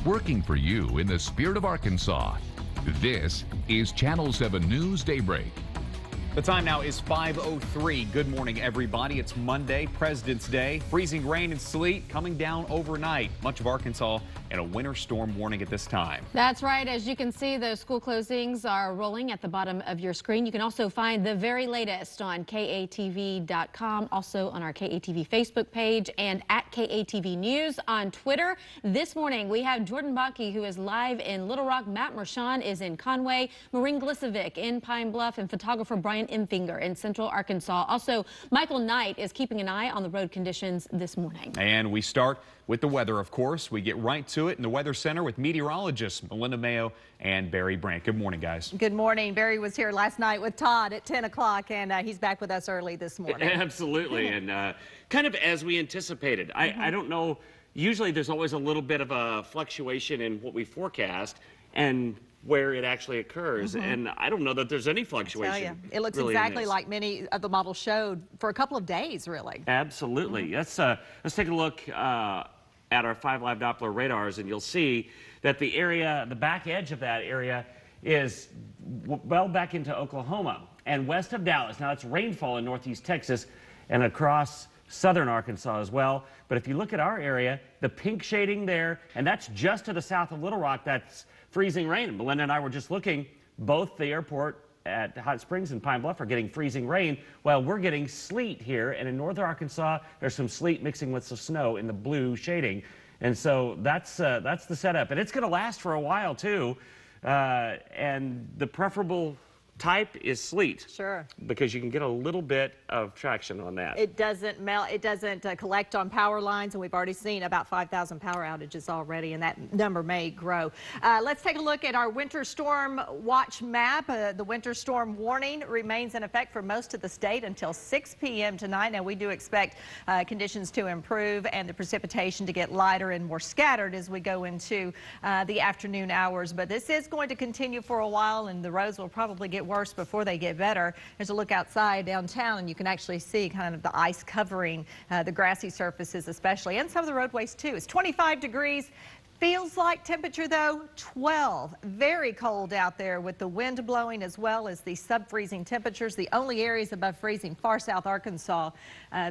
working for you in the spirit of Arkansas. This is Channel 7 News Daybreak. The time now is 5:03. Good morning, everybody. It's Monday, President's Day. Freezing rain and sleet coming down overnight. Much of Arkansas in a winter storm warning at this time. That's right. As you can see, those school closings are rolling at the bottom of your screen. You can also find the very latest on KATV.com, also on our KATV Facebook page and at KATV News on Twitter. This morning, we have Jordan Bakke, who is live in Little Rock. Matt Mershon is in Conway, Maureen Glisovic in Pine Bluff, and photographer Brian Imfinger in Central Arkansas. Also, Michael Knight is keeping an eye on the road conditions this morning. And we start with the weather, of course. We get right to it in the Weather Center with meteorologists Melinda Mayo and Barry Brandt. Good morning, guys. Good morning. Barry was here last night with Todd at 10 o'clock, and he's back with us early this morning. Absolutely, and kind of as we anticipated. I don't know, usually there's always a little bit of a fluctuation in what we forecast and where it actually occurs, and I don't know that there's any fluctuation. I tell you, it looks really exactly like many of the models showed for a couple of days, really. Absolutely. Let's take a look at our 5 live Doppler radars, and you'll see that the area, the back edge of that area, is well back into Oklahoma and west of Dallas. Now, it's rainfall in northeast Texas and across southern Arkansas as well. But if you look at our area, the pink shading there, and that's just to the south of Little Rock, that's freezing rain. Melinda and I were just looking. Both the airport at Hot Springs and Pine Bluff are getting freezing rain, while we're getting sleet here. And in northern Arkansas, there's some sleet mixing with some snow in the blue shading. And so that's the setup. And it's going to last for a while, too. And the preferable type is sleet. Sure. Because you can get a little bit of traction on that. It doesn't melt, it doesn't collect on power lines, and we've already seen about 5,000 power outages already, and that number may grow. Let's take a look at our winter storm watch map. The winter storm warning remains in effect for most of the state until 6 p.m. tonight. Now, we do expect conditions to improve and the precipitation to get lighter and more scattered as we go into the afternoon hours, but this is going to continue for a while, and the roads will probably get worse before they get better. There's a look outside downtown, and you can actually see kind of the ice covering the grassy surfaces especially, and some of the roadways too. It's 25 degrees. Feels like temperature, though, 12. Very cold out there with the wind blowing as well as the sub-freezing temperatures. The only areas above freezing, far south Arkansas,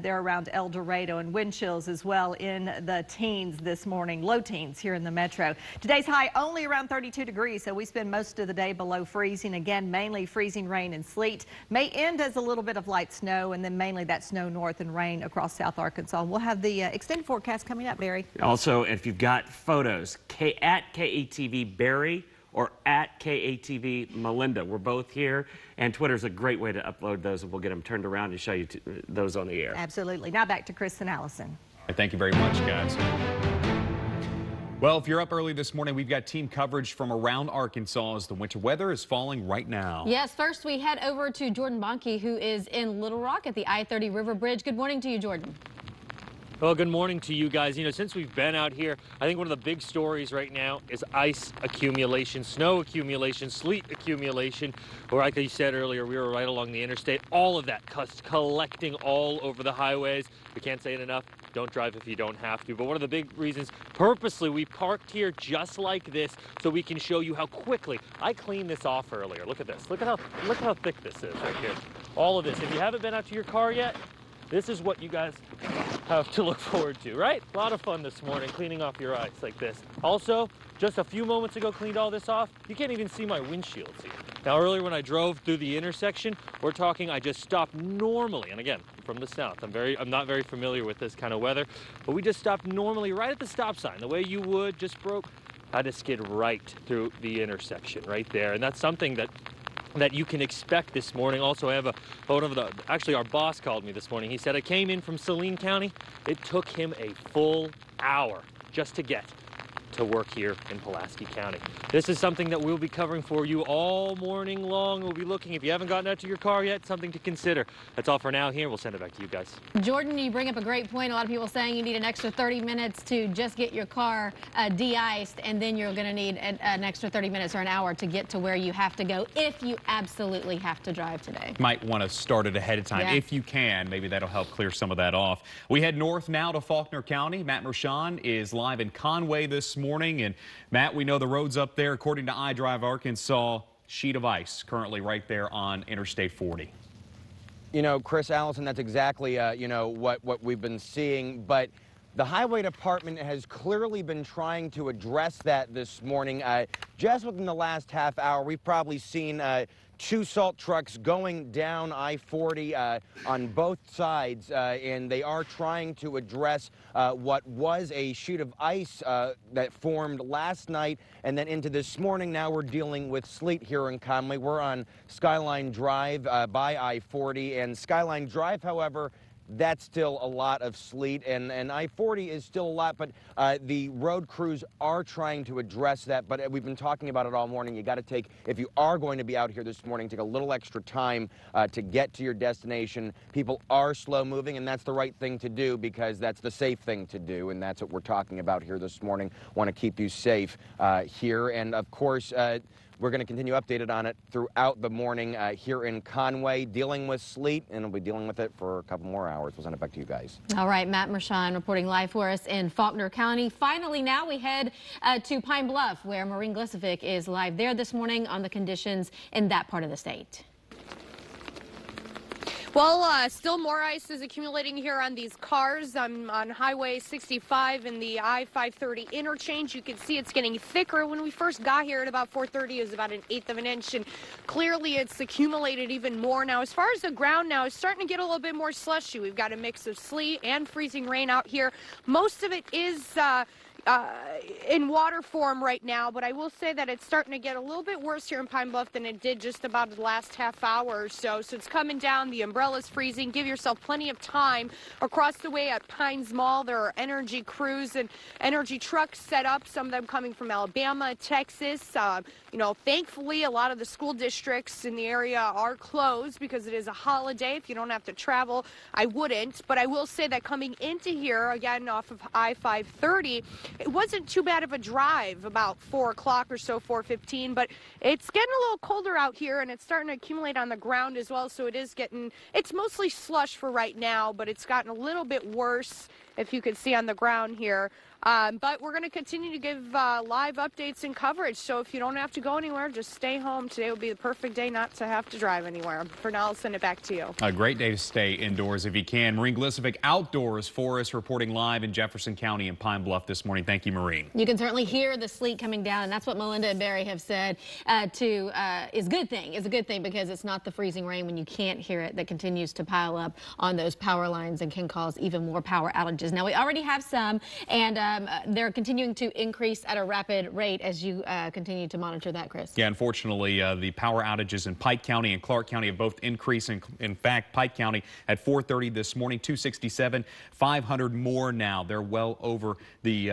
they're around El Dorado, and wind chills as well in the teens this morning, low teens here in the metro. Today's high only around 32 degrees, so we spend most of the day below freezing. Again, mainly freezing rain and sleet. May end as a little bit of light snow, and then mainly that snow north and rain across south Arkansas. We'll have the extended forecast coming up, Barry. Also, if you've got photos, at KATV Barry or at KATV Melinda. We're both here, and Twitter's a great way to upload those, and we'll get them turned around and show you those on the air. Absolutely. Now back to Chris and Allison. Thank you very much, guys. Well, if you're up early this morning, we've got team coverage from around Arkansas as the winter weather is falling right now. Yes, first we head over to Jordan Bakke, who is in Little Rock at the I-30 River Bridge. Good morning to you, Jordan. Well, good morning to you guys. You know, since we've been out here, I think one of the big stories right now is ice accumulation, snow accumulation, sleet accumulation. Or like you said earlier, we were right along the interstate. All of that collecting all over the highways. We can't say it enough. Don't drive if you don't have to. But one of the big reasons, purposely, we parked here just like this so we can show you how quickly I cleaned this off earlier. Look at this. Look at how thick this is right here. All of this. If you haven't been out to your car yet, this is what you guys have to look forward to, right? A lot of fun this morning cleaning off your ice like this. Also, just a few moments ago, cleaned all this off. You can't even see my windshields here. Now, earlier when I drove through the intersection, we're talking, I just stopped normally. And again, from the south, I'm not very familiar with this kind of weather, but we just stopped normally right at the stop sign, the way you would, just broke. I had to skid right through the intersection right there. And that's something that you can expect this morning. Also, I have a photo of actually our boss called me this morning. He said I came in from Saline County. It took him a full hour just to get to work here in Pulaski County. This is something that we'll be covering for you all morning long. We'll be looking, if you haven't gotten out to your car yet, something to consider. That's all for now here. We'll send it back to you guys. Jordan, you bring up a great point. A lot of people saying you need an extra 30 minutes to just get your car de-iced, and then you're going to need an extra 30 minutes or an hour to get to where you have to go if you absolutely have to drive today. Might want to start it ahead of time if you can. Maybe that'll help clear some of that off. We head north now to Faulkner County. Matt Mershon is live in Conway this morning. morning. And Matt, we know the roads up there, according to iDrive Arkansas, sheet of ice currently right there on Interstate 40. You know, Chris, Allison, that's exactly, you know, what we've been seeing. But the Highway Department has clearly been trying to address that this morning. Just within the last half hour, we've probably seen 2 salt trucks going down I-40 on both sides, and they are trying to address what was a sheet of ice that formed last night and then into this morning. Now we're dealing with sleet here in Conway. We're on Skyline Drive by I-40, and Skyline Drive, however, that's still a lot of sleet, and I-40 is still a lot, but the road crews are trying to address that. But we've been talking about it all morning. You got to take, if you are going to be out here this morning, take a little extra time to get to your destination. People are slow moving, and that's the right thing to do because that's the safe thing to do, and that's what we're talking about here this morning. Want to keep you safe here, and of course, we're going to continue updated on it throughout the morning here in Conway, dealing with sleet, and we'll be dealing with it for a couple more hours. We'll send it back to you guys. All right, Matt Mershon reporting live for us in Faulkner County. Finally, now we head to Pine Bluff, where Maureen Glisovic is live there this morning on the conditions in that part of the state. Well, still more ice is accumulating here on these cars on Highway 65 in the I-530 interchange. You can see it's getting thicker. When we first got here at about 4:30, it was about 1/8 of an inch, and clearly it's accumulated even more. Now, as far as the ground now, it's starting to get a little bit more slushy. We've got a mix of sleet and freezing rain out here. Most of it is in water form right now, but I will say that it's starting to get a little bit worse here in Pine Bluff than it did just about the last half hour or so. So it's coming down. The umbrella's freezing. Give yourself plenty of time. Across the way at Pines Mall, there are Entergy crews and Entergy trucks set up, some of them coming from Alabama, Texas. You know, thankfully, a lot of the school districts in the area are closed because it is a holiday. If you don't have to travel, I wouldn't. But I will say that coming into here, again, off of I-530, it wasn't too bad of a drive, about 4 o'clock or so, 4:15, but it's getting a little colder out here, and it's starting to accumulate on the ground as well, so it's mostly slush for right now, but it's gotten a little bit worse, if you can see on the ground here. But we're going to continue to give live updates and coverage, so if you don't have to go anywhere, just stay home. Today will be the perfect day not to have to drive anywhere. For now, I'll send it back to you. A great day to stay indoors if you can. Maureen Glisovic outdoors for us, reporting live in Jefferson County and Pine Bluff this morning. Thank you, Maureen. You can certainly hear the sleet coming down, and that's what Melinda and Barry have said is a good thing. It's a good thing because it's not the freezing rain when you can't hear it that continues to pile up on those power lines and can cause even more power outages. Now, we already have some, and they're continuing to increase at a rapid rate as you continue to monitor that, Chris. Yeah, unfortunately, the power outages in Pike County and Clark County have both increased. In fact, Pike County at 4:30 this morning, 267, 500 more now. They're well over the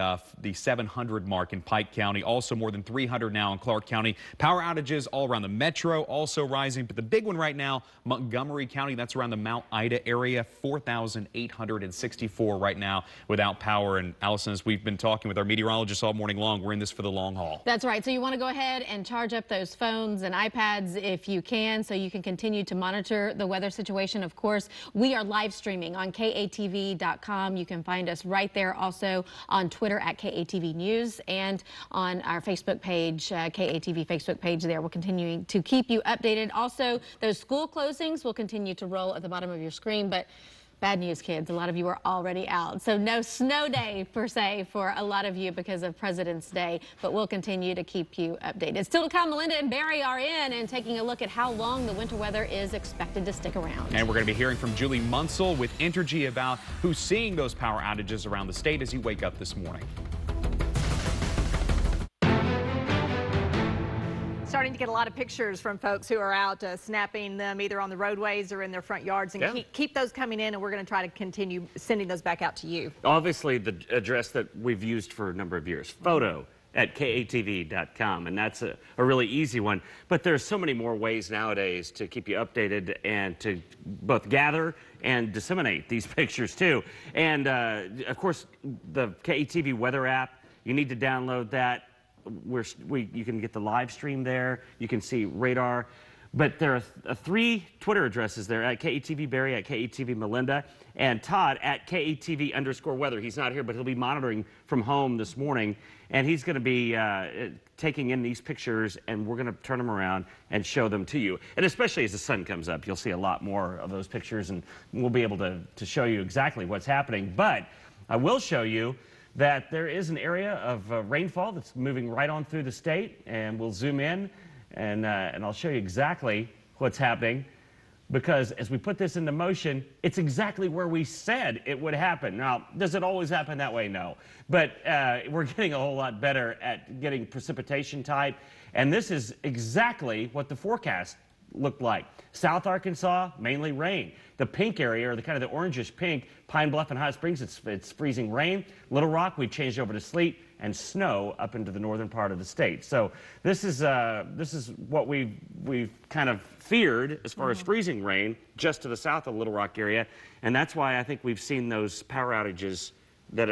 700 mark in Pike County. Also more than 300 now in Clark County. Power outages all around the metro also rising, but the big one right now, Montgomery County, that's around the Mount Ida area, 4,864 right now without power. And Allison, as we've been talking with our meteorologists all morning long, we're in this for the long haul. That's right. So you want to go ahead and charge up those phones and iPads if you can, so you can continue to monitor the weather situation. Of course, we are live streaming on KATV.com. You can find us right there, also on Twitter at KATV News, and on our Facebook page, KATV Facebook page there. We're continuing to keep you updated. Also, those school closings will continue to roll at the bottom of your screen, but bad news, kids. A lot of you are already out. So no snow day, per se, for a lot of you because of President's Day. But we'll continue to keep you updated. Still to come, Melinda and Barry are in and taking a look at how long the winter weather is expected to stick around. And we're going to be hearing from Julie Munsell with Entergy about who's seeing those power outages around the state as you wake up this morning. Starting to get a lot of pictures from folks who are out snapping them either on the roadways or in their front yards, and keep those coming in, and we're going to try to continue sending those back out to you. Obviously, the address that we've used for a number of years, photo@katv.com, and that's a really easy one. But there's so many more ways nowadays to keep you updated and to both gather and disseminate these pictures too. And of course, the KATV weather app, you need to download that. You can get the live stream there. You can see radar. But there are 3 Twitter addresses there, at KATV Barry, at KATV Melinda, and Todd at KATV_weather. He's not here, but he'll be monitoring from home this morning, and he's going to be taking in these pictures, and we're going to turn them around and show them to you. And especially as the sun comes up, you'll see a lot more of those pictures, and we'll be able to show you exactly what's happening. But I will show you that there is an area of rainfall that's moving right on through the state, and we'll zoom in. And I'll show you exactly what's happening, because as we put this into motion, it's exactly where we said it would happen. Now, does it always happen that way? No. But we're getting a whole lot better at getting precipitation type, and this is exactly what the forecast looked like. South Arkansas, mainly rain. The pink area, or the kind of the orangish pink, Pine Bluff and Hot Springs, it's freezing rain. Little Rock, we changed over to sleet and snow up into the northern part of the state. So this is what we've kind of feared as far as freezing rain just to the south of the Little Rock area, and that's why I think we've seen those power outages that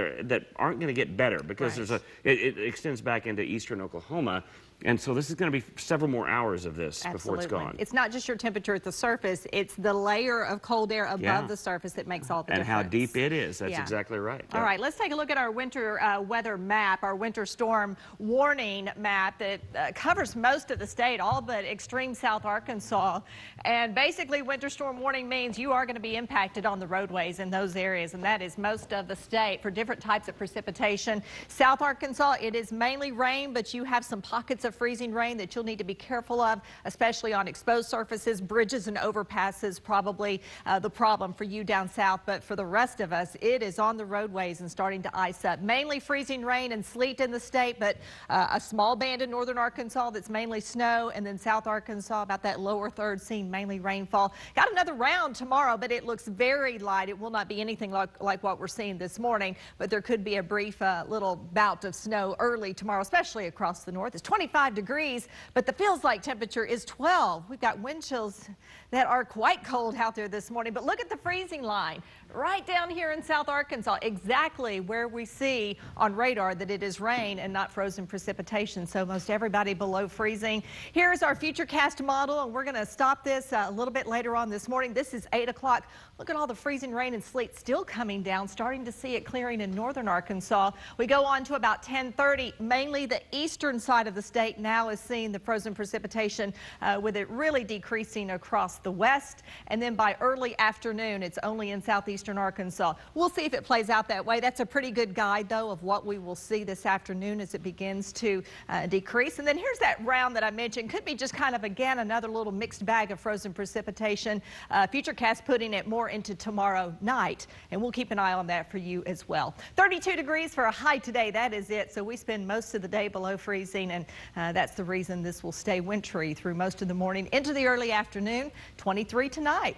aren't going to get better, because it extends back into eastern Oklahoma. And so this is going to be several more hours of this before it's gone. It's not just your temperature at the surface, it's the layer of cold air above the surface that makes all the difference. And how deep it is. That's exactly right. All right, let's take a look at our winter weather map, our winter storm warning map that covers most of the state, all but extreme South Arkansas. And basically, winter storm warning means you are going to be impacted on the roadways in those areas, and that is most of the state for different types of precipitation. South Arkansas, it is mainly rain, but you have some pockets of freezing rain that you'll need to be careful of, especially on exposed surfaces. Bridges and overpasses probably the problem for you down south, but for the rest of us, it is on the roadways and starting to ice up. Mainly freezing rain and sleet in the state, but a small band in northern Arkansas that's mainly snow, and then South Arkansas, about that lower third, seeing mainly rainfall. Got another round tomorrow, but it looks very light. It will not be anything like what we're seeing this morning, but there could be a brief little bout of snow early tomorrow, especially across the north. It's 25 degrees, but the feels like temperature is 12. We've got wind chills that are quite cold out there this morning, but look at the freezing line right down here in South Arkansas, exactly where we see on radar that it is rain and not frozen precipitation. So most everybody below freezing. Here's our futurecast model, and we're going to stop this a little bit later on this morning. This is 8 o'clock. Look at all the freezing rain and sleet still coming down, starting to see it clearing in northern Arkansas. We go on to about 10:30. Mainly the eastern side of the state now is seeing the frozen precipitation, with it really decreasing across the west. And then by early afternoon, it's only in southeastern Arkansas. We'll see if it plays out that way. That's a pretty good guide, though, of what we will see this afternoon as it begins to decrease. And then here's that round that I mentioned. Could be just kind of, again, another little mixed bag of frozen precipitation. Futurecast putting it more into tomorrow night, and we'll keep an eye on that for you as well. 32 degrees for a high today. That is it. So we spend most of the day below freezing, and that's the reason this will stay wintry through most of the morning into the early afternoon. 23 tonight.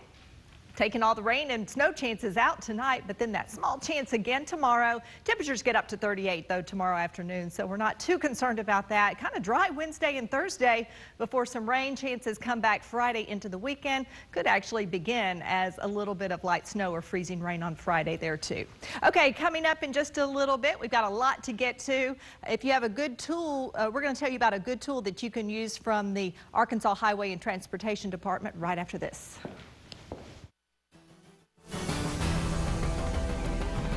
Taking all the rain and snow chances out tonight, but then that small chance again tomorrow. Temperatures get up to 38, though, tomorrow afternoon, so we're not too concerned about that. Kind of dry Wednesday and Thursday before some rain chances come back Friday into the weekend. Could actually begin as a little bit of light snow or freezing rain on Friday there, too. Okay, coming up in just a little bit, we've got a lot to get to. If you have a good tool, we're going to tell you about a good tool that you can use from the Arkansas Highway and Transportation Department right after this.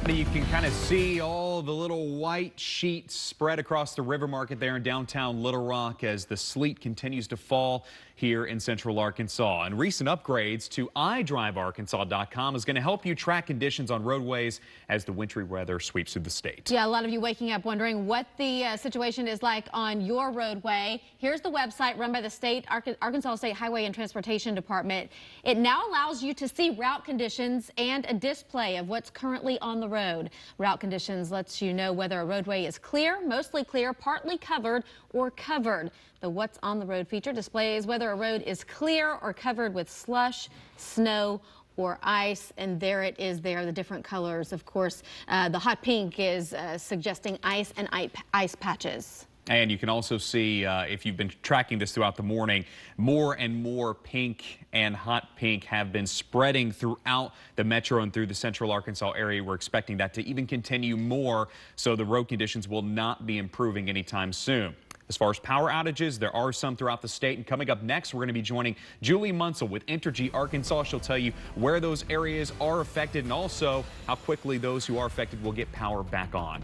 You can kind of see all the little white sheets spread across the river market there in downtown Little Rock as the sleet continues to fall here in central Arkansas. And recent upgrades to iDriveArkansas.com is going to help you track conditions on roadways as the wintry weather sweeps through the state. Yeah, a lot of you waking up wondering what the situation is like on your roadway. Here's the website run by the Arkansas State Highway and Transportation Department. It now allows you to see route conditions and a display of what's currently on the road. Route conditions lets you know whether a roadway is clear, mostly clear, partly covered, or covered. The What's on the Road feature displays whether a road is clear or covered with slush, snow, or ice, and there it is there, the different colors. Of course, the hot pink is suggesting ice and ice patches. And you can also see, if you've been tracking this throughout the morning, more and more pink and hot pink have been spreading throughout the metro and through the central Arkansas area. We're expecting that to even continue more, so the road conditions will not be improving anytime soon. As far as power outages, there are some throughout the state. And coming up next, we're going to be joining Julie Munsell with Entergy Arkansas. She'll tell you where those areas are affected and also how quickly those who are affected will get power back on.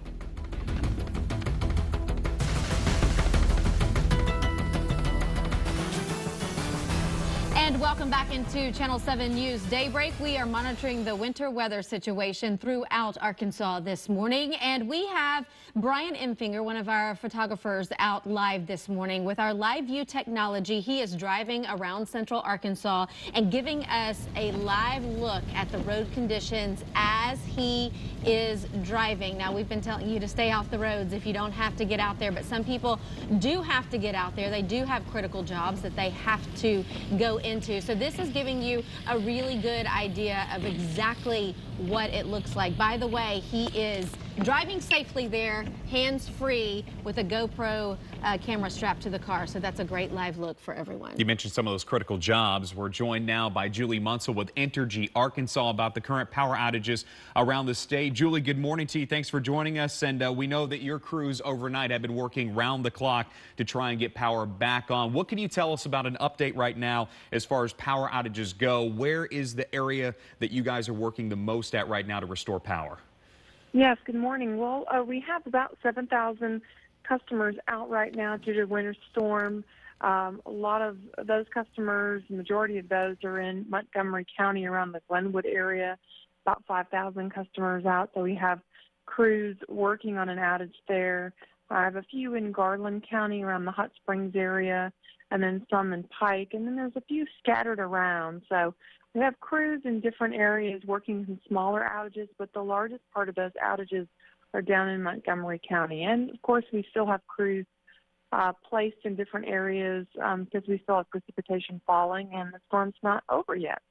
And welcome back into Channel 7 News Daybreak. We are monitoring the winter weather situation throughout Arkansas this morning. And we have Brian Empfinger, one of our photographers, out live this morning with our live view technology. He is driving around central Arkansas and giving us a live look at the road conditions as he is driving. Now, we've been telling you to stay off the roads if you don't have to get out there, but some people do have to get out there. They do have critical jobs that they have to go into. So this is giving you a really good idea of exactly what it looks like. By the way, he is driving safely there, hands-free, with a GoPro camera strapped to the car. So that's a great live look for everyone. You mentioned some of those critical jobs. We're joined now by Julie Munsell with Entergy Arkansas about the current power outages around the state. Julie, good morning to you. Thanks for joining us. And we know that your crews overnight have been working round the clock to try and get power back on. What can you tell us about an update right now as far as power outages go? Where is the area that you guys are working the most at right now to restore power? Yes, good morning. Well, we have about 7,000 customers out right now due to winter storm. A lot of those customers, the majority of those are in Montgomery County around the Glenwood area, about 5,000 customers out. So we have crews working on an outage there. I have a few in Garland County around the Hot Springs area, and then some in Pike, and then there's a few scattered around. So we have crews in different areas working some smaller outages, but the largest part of those outages are down in Montgomery County. And, of course, we still have crews placed in different areas because we still have precipitation falling, and the storm's not over yet.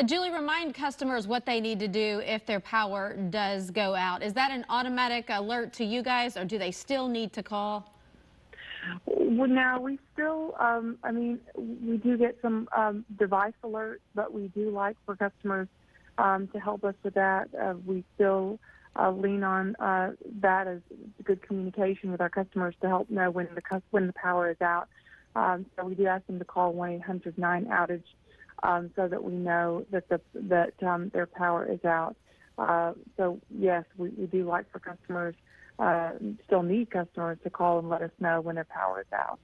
Julie, remind customers what they need to do if their power does go out. Is that an automatic alert to you guys, or do they still need to call? Well, now we still, we do get some device alerts, but we do like for customers to help us with that. We still lean on that as good communication with our customers to help know when the power is out. So we do ask them to call 1-800-9-OUTAGE so that we know that their power is out. So yes, we do like for customers. Still need customers to call and let us know when their power is out.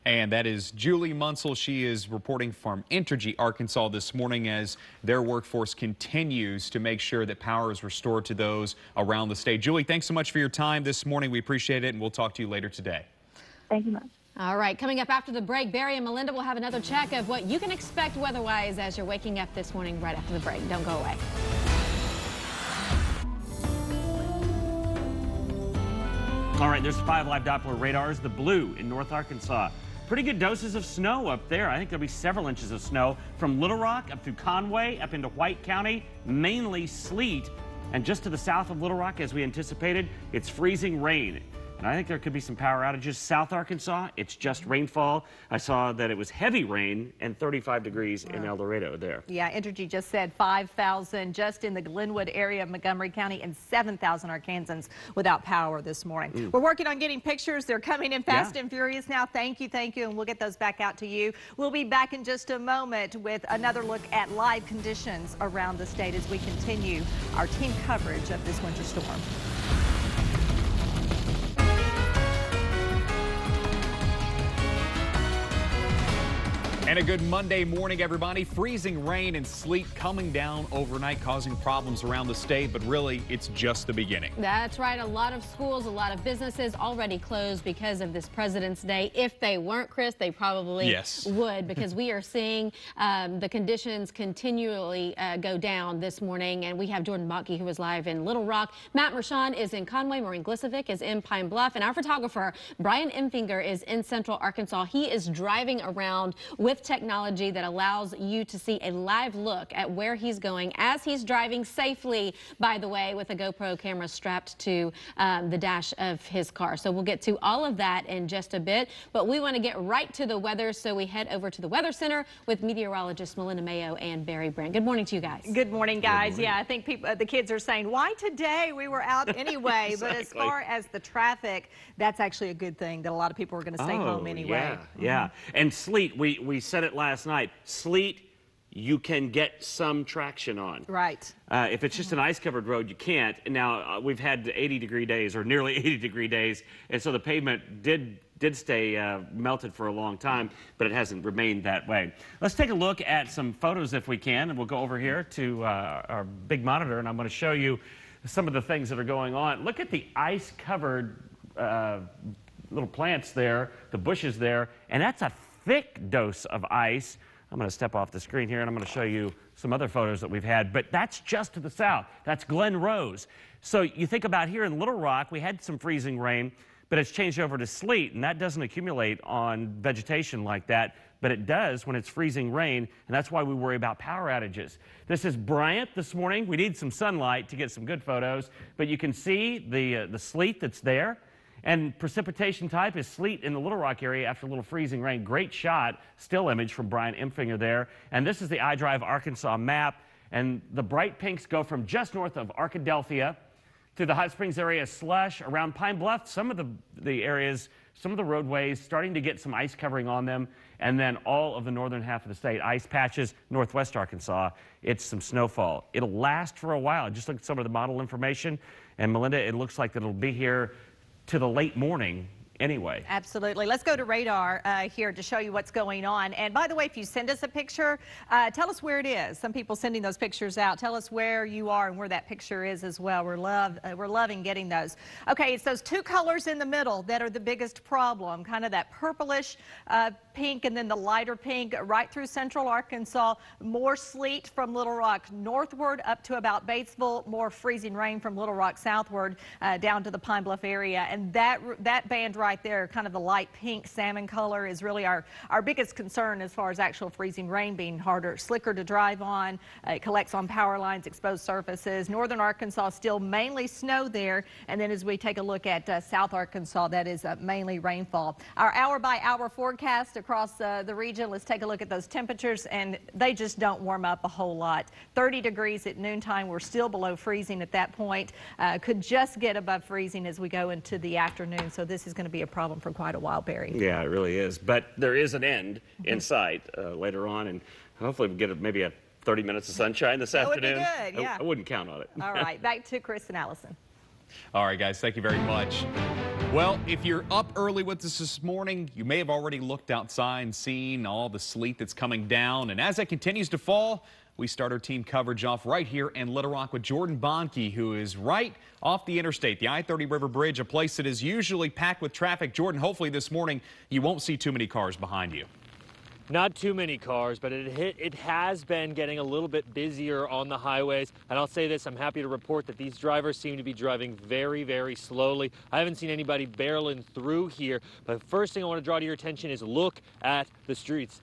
And that is Julie Munsell. She is reporting from Entergy Arkansas this morning as their workforce continues to make sure that power is restored to those around the state. Julie, thanks so much for your time this morning. We appreciate it, and we'll talk to you later today. Thank you much. All right, coming up after the break, Barry and Melinda will have another check of what you can expect weather-wise as you're waking up this morning right after the break. Don't go away. All right, there's 5 live Doppler radars. The blue in North Arkansas. Pretty good doses of snow up there. I think there'll be several inches of snow from Little Rock up through Conway, up into White County, mainly sleet. And just to the south of Little Rock, as we anticipated, it's freezing rain. And I think there could be some power outages. South Arkansas, it's just rainfall. I saw that it was heavy rain and 35 degrees in El Dorado there. Yeah, Entergy just said 5,000 just in the Glenwood area of Montgomery County and 7,000 Arkansans without power this morning. We're working on getting pictures. They're coming in fast and furious now. Thank you, and we'll get those back out to you. We'll be back in just a moment with another look at live conditions around the state as we continue our team coverage of this winter storm. And a good Monday morning, everybody. Freezing rain and sleet coming down overnight, causing problems around the state, but really, it's just the beginning. That's right. A lot of schools, a lot of businesses already closed because of this President's Day. If they weren't, Chris, they probably would, because we are seeing the conditions continually go down this morning. And we have Jordan Botke, who is live in Little Rock. Matt Mershon is in Conway. Maureen Glisovic is in Pine Bluff. And our photographer, Brian Empfinger, is in Central Arkansas. He is driving around with technology that allows you to see a live look at where he's going as he's driving safely, by the way, with a GoPro camera strapped to the dash of his car. So we'll get to all of that in just a bit, but we want to get right to the weather, so we head over to the Weather Center with meteorologists Melinda Mayo and Barry Brent. Good morning to you guys. Good morning, guys. Yeah, I think the kids are saying, why today? We were out anyway. Exactly. But as far as the traffic, that's actually a good thing that a lot of people are going to stay home anyway. Yeah. And sleet, we said it last night. Sleet, you can get some traction on. Right. If it's just an ice-covered road, you can't. Now, we've had 80-degree days, or nearly 80-degree days, and so the pavement did stay melted for a long time, but it hasn't remained that way. Let's take a look at some photos if we can, and we'll go over here to our big monitor, and I'm going to show you some of the things that are going on. Look at the ice-covered little plants there, the bushes there, and that's a thick dose of ice. I'm going to step off the screen here, and I'm going to show you some other photos that we've had, but that's just to the south. That's Glen Rose. So you think about here in Little Rock, we had some freezing rain, but it's changed over to sleet, and that doesn't accumulate on vegetation like that, but it does when it's freezing rain, and that's why we worry about power outages. This is Bryant this morning. We need some sunlight to get some good photos, but you can see the sleet that's there. And precipitation type is sleet in the Little Rock area after a little freezing rain. Great shot, still image from Brian Empfinger there. And this is the iDrive Arkansas map. And the bright pinks go from just north of Arkadelphia to the Hot Springs area, slush around Pine Bluff. Some of the areas, some of the roadways starting to get some ice covering on them. And then all of the northern half of the state, ice patches, northwest Arkansas, it's some snowfall. It'll last for a while. Just look at some of the model information. And Melinda, it looks like it'll be here to the late morning anyway. Absolutely. Let's go to radar here to show you what's going on. And by the way, if you send us a picture, tell us where it is. Some people sending those pictures out. Tell us where you are and where that picture is as well. We're loving getting those. Okay, it's those two colors in the middle that are the biggest problem. Kind of that purplish pink and then the lighter pink right through central Arkansas. More sleet from Little Rock northward up to about Batesville. More freezing rain from Little Rock southward down to the Pine Bluff area. And that band right there, kind of the light pink salmon color, is really our biggest concern as far as actual freezing rain being harder, slicker to drive on. It collects on power lines, exposed surfaces. Northern Arkansas still mainly snow there. And then as we take a look at South Arkansas, that is mainly rainfall. Our hour-by-hour forecast across the region, let's take a look at those temperatures, and they just don't warm up a whole lot. 30 degrees at noontime. We're still below freezing at that point. Could just get above freezing as we go into the afternoon. So this is going to be a problem for quite a while, Barry. Yeah, it really is. But there is an end in sight later on, and hopefully we'll get maybe a 30 minutes of sunshine this afternoon. Would be good, yeah. I wouldn't count on it. All right, back to Chris and Allison. All right, guys, thank you very much. Well, if you're up early with us this morning, you may have already looked outside and seen all the sleet that's coming down. And as it continues to fall, we start our team coverage off right here in Little Rock with Jordan Bonnke, who is right off the interstate, the I-30 River Bridge, a place that is usually packed with traffic. Jordan, hopefully this morning you won't see too many cars behind you. Not too many cars, but it has been getting a little bit busier on the highways. And I'll say this, I'm happy to report that these drivers seem to be driving very, very slowly. I haven't seen anybody barreling through here, but the first thing I want to draw to your attention is look at the streets.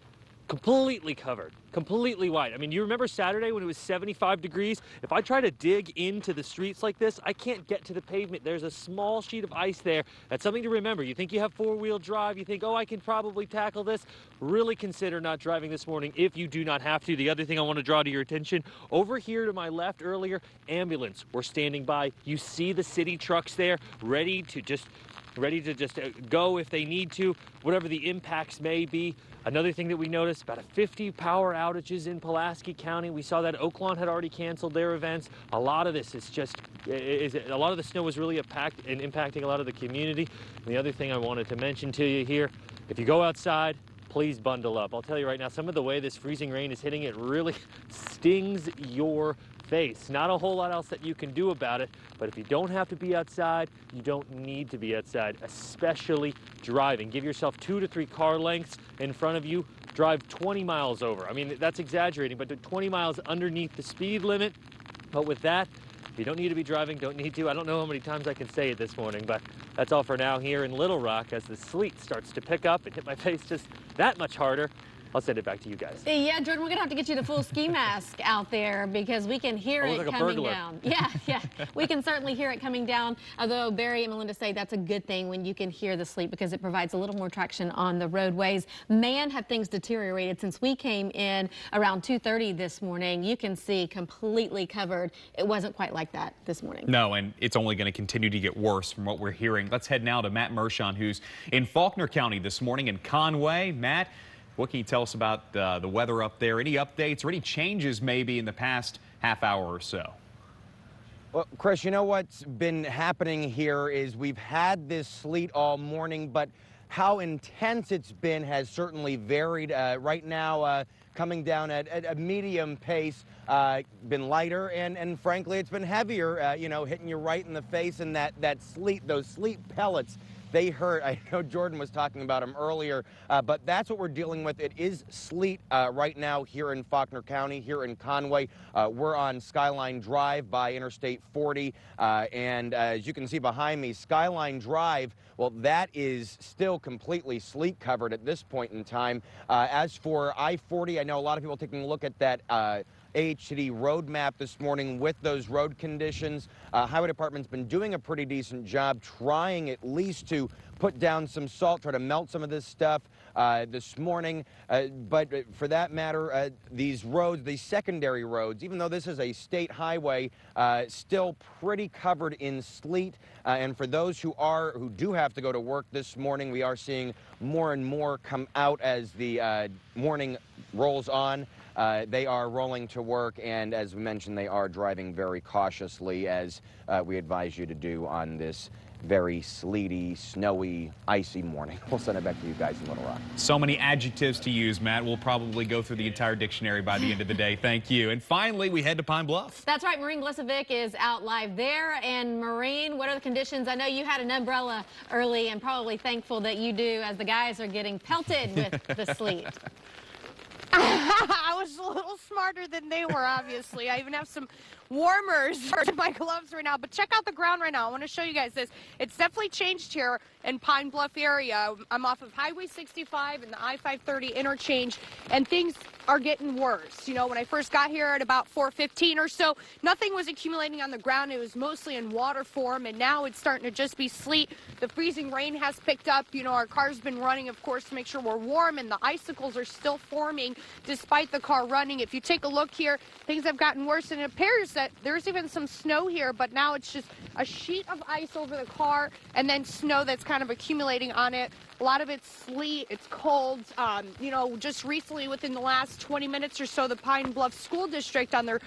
Completely covered, completely white. I mean, you remember Saturday when it was 75 degrees? If I try to dig into the streets like this, I can't get to the pavement. There's a small sheet of ice there. That's something to remember. You think you have four-wheel drive, you think, oh, I can probably tackle this. Really consider not driving this morning if you do not have to. The other thing I want to draw to your attention, over here to my left earlier, ambulance were standing by. You see the city trucks there, ready to just go if they need to, whatever the impacts may be. Another thing that we noticed, about 50 power outages in Pulaski County. We saw that Oaklawn had already canceled their events. A lot of this is just, a lot of the snow was really impacting a lot of the community. And the other thing I wanted to mention to you here, if you go outside, please bundle up. I'll tell you right now, some of the way this freezing rain is hitting, it really stings your face. Not a whole lot else that you can do about it, but if you don't have to be outside, you don't need to be outside, especially driving. Give yourself 2 to 3 car lengths in front of you. Drive 20 miles over. I mean, that's exaggerating, but 20 miles underneath the speed limit. But with that, if you don't need to be driving, don't need to. I don't know how many times I can say it this morning, but that's all for now here in Little Rock as the sleet starts to pick up and hit my face just that much harder. I'll send it back to you guys. Yeah, Jordan, we're going to have to get you the full ski mask out there because we can hear it like a coming burglar. down. Yeah, we can certainly hear it coming down, although Barry and Melinda say that's a good thing when you can hear the sleet because it provides a little more traction on the roadways. Man, have things deteriorated since we came in around 2:30 this morning. You can see completely covered. It wasn't quite like that this morning. No, and it's only going to continue to get worse from what we're hearing. Let's head now to Matt Mershon, who's in Faulkner County this morning in Conway. Matt, what can you tell us about the weather up there? Any updates or any changes maybe in the past half hour or so? Well, Chris, you know what's been happening here is we've had this sleet all morning, but how intense it's been has certainly varied. Right now, coming down at a medium pace, been lighter, and frankly, it's been heavier, you know, hitting you right in the face, and that sleet, those sleet pellets, they hurt. I know Jordan was talking about them earlier, but that's what we're dealing with. It is sleet right now here in Faulkner County, here in Conway. We're on Skyline Drive by Interstate 40, and as you can see behind me, Skyline Drive, well, that is still completely sleet covered at this point in time. As for I-40, I know a lot of people taking a look at that AHCD road map this morning with those road conditions. Highway Department's been doing a pretty decent job trying at least to put down some salt, try to melt some of this stuff this morning. But for that matter, these roads, these secondary roads, even though this is a state highway, still pretty covered in sleet. And for those who do have to go to work this morning, we are seeing more and more come out as the morning rolls on. They are rolling to work, and as we mentioned, they are driving very cautiously, as we advise you to do on this very sleety, snowy, icy morning. We'll send it back to you guys in Little Rock. So many adjectives to use, Matt. We'll probably go through the entire dictionary by the end of the day. Thank you. And finally, we head to Pine Bluff. That's right. Maureen Glisovic is out live there. And Maureen, what are the conditions? I know you had an umbrella early and probably thankful that you do as the guys are getting pelted with the sleet. I was a little smarter than they were, obviously. I even have some warmers for my gloves right now. But check out the ground right now. I want to show you guys this. It's definitely changed here in Pine Bluff area. I'm off of Highway 65 and the I-530 interchange, and things are getting worse. You know, when I first got here at about 4:15 or so, nothing was accumulating on the ground. It was mostly in water form, and now it's starting to just be sleet. The freezing rain has picked up. You know, our car's been running, of course, to make sure we're warm, and the icicles are still forming despite the car running. If you take a look here, things have gotten worse, and it appears that there's even some snow here, but now it's just a sheet of ice over the car and then snow that's kind of accumulating on it. A lot of it's sleet, it's cold. You know, just recently, within the last 20 minutes or so, the Pine Bluff School District on their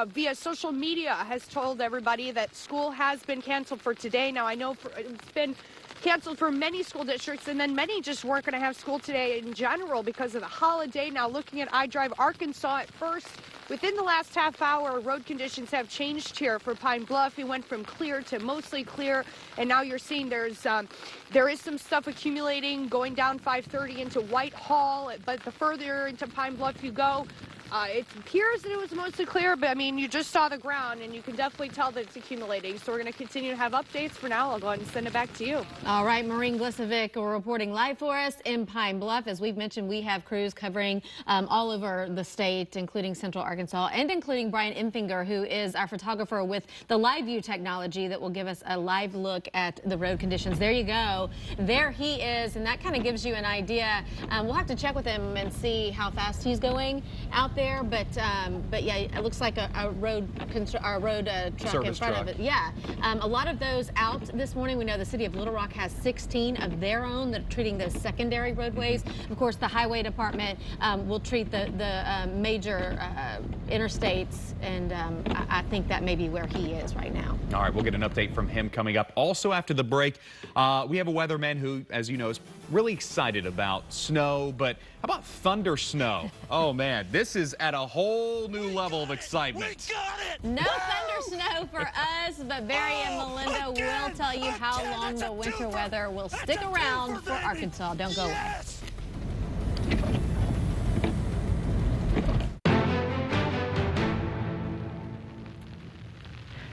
via social media has told everybody that school has been canceled for today. Now, I know it's been canceled for many school districts, and then many just weren't going to have school today in general because of the holiday. Now, looking at iDrive Arkansas at first, within the last half hour, road conditions have changed here for Pine Bluff. We went from clear to mostly clear, and now you're seeing there is some stuff accumulating going down 530 into Whitehall, but the further into Pine Bluff you go, it appears that it was mostly clear, but I mean, you just saw the ground, and you can definitely tell that it's accumulating. So we're going to continue to have updates. For now, I'll go ahead and send it back to you. All right, Maureen Glisovic reporting live for us in Pine Bluff. As we've mentioned, we have crews covering all over the state, including Central Arkansas, and including Brian Empfinger, who is our photographer with the live view technology that will give us a live look at the road conditions. There you go. There he is, and that kind of gives you an idea. We'll have to check with him and see how fast he's going out there, but yeah, it looks like a road truck in front of it. Yeah, a lot of those out this morning. We know the city of Little Rock has 16 of their own that are treating those secondary roadways. Of course, the highway department will treat the major interstates, and I think that may be where he is right now. All right, we'll get an update from him coming up. Also after the break, we have a weatherman who, as you know, is really excited about snow, but how about thunder snow? Oh man, this is at a whole new level of excitement. We got it! No thunder snow for us, but Barry and Melinda will tell you how long the winter weather will stick around for Arkansas. Don't go away.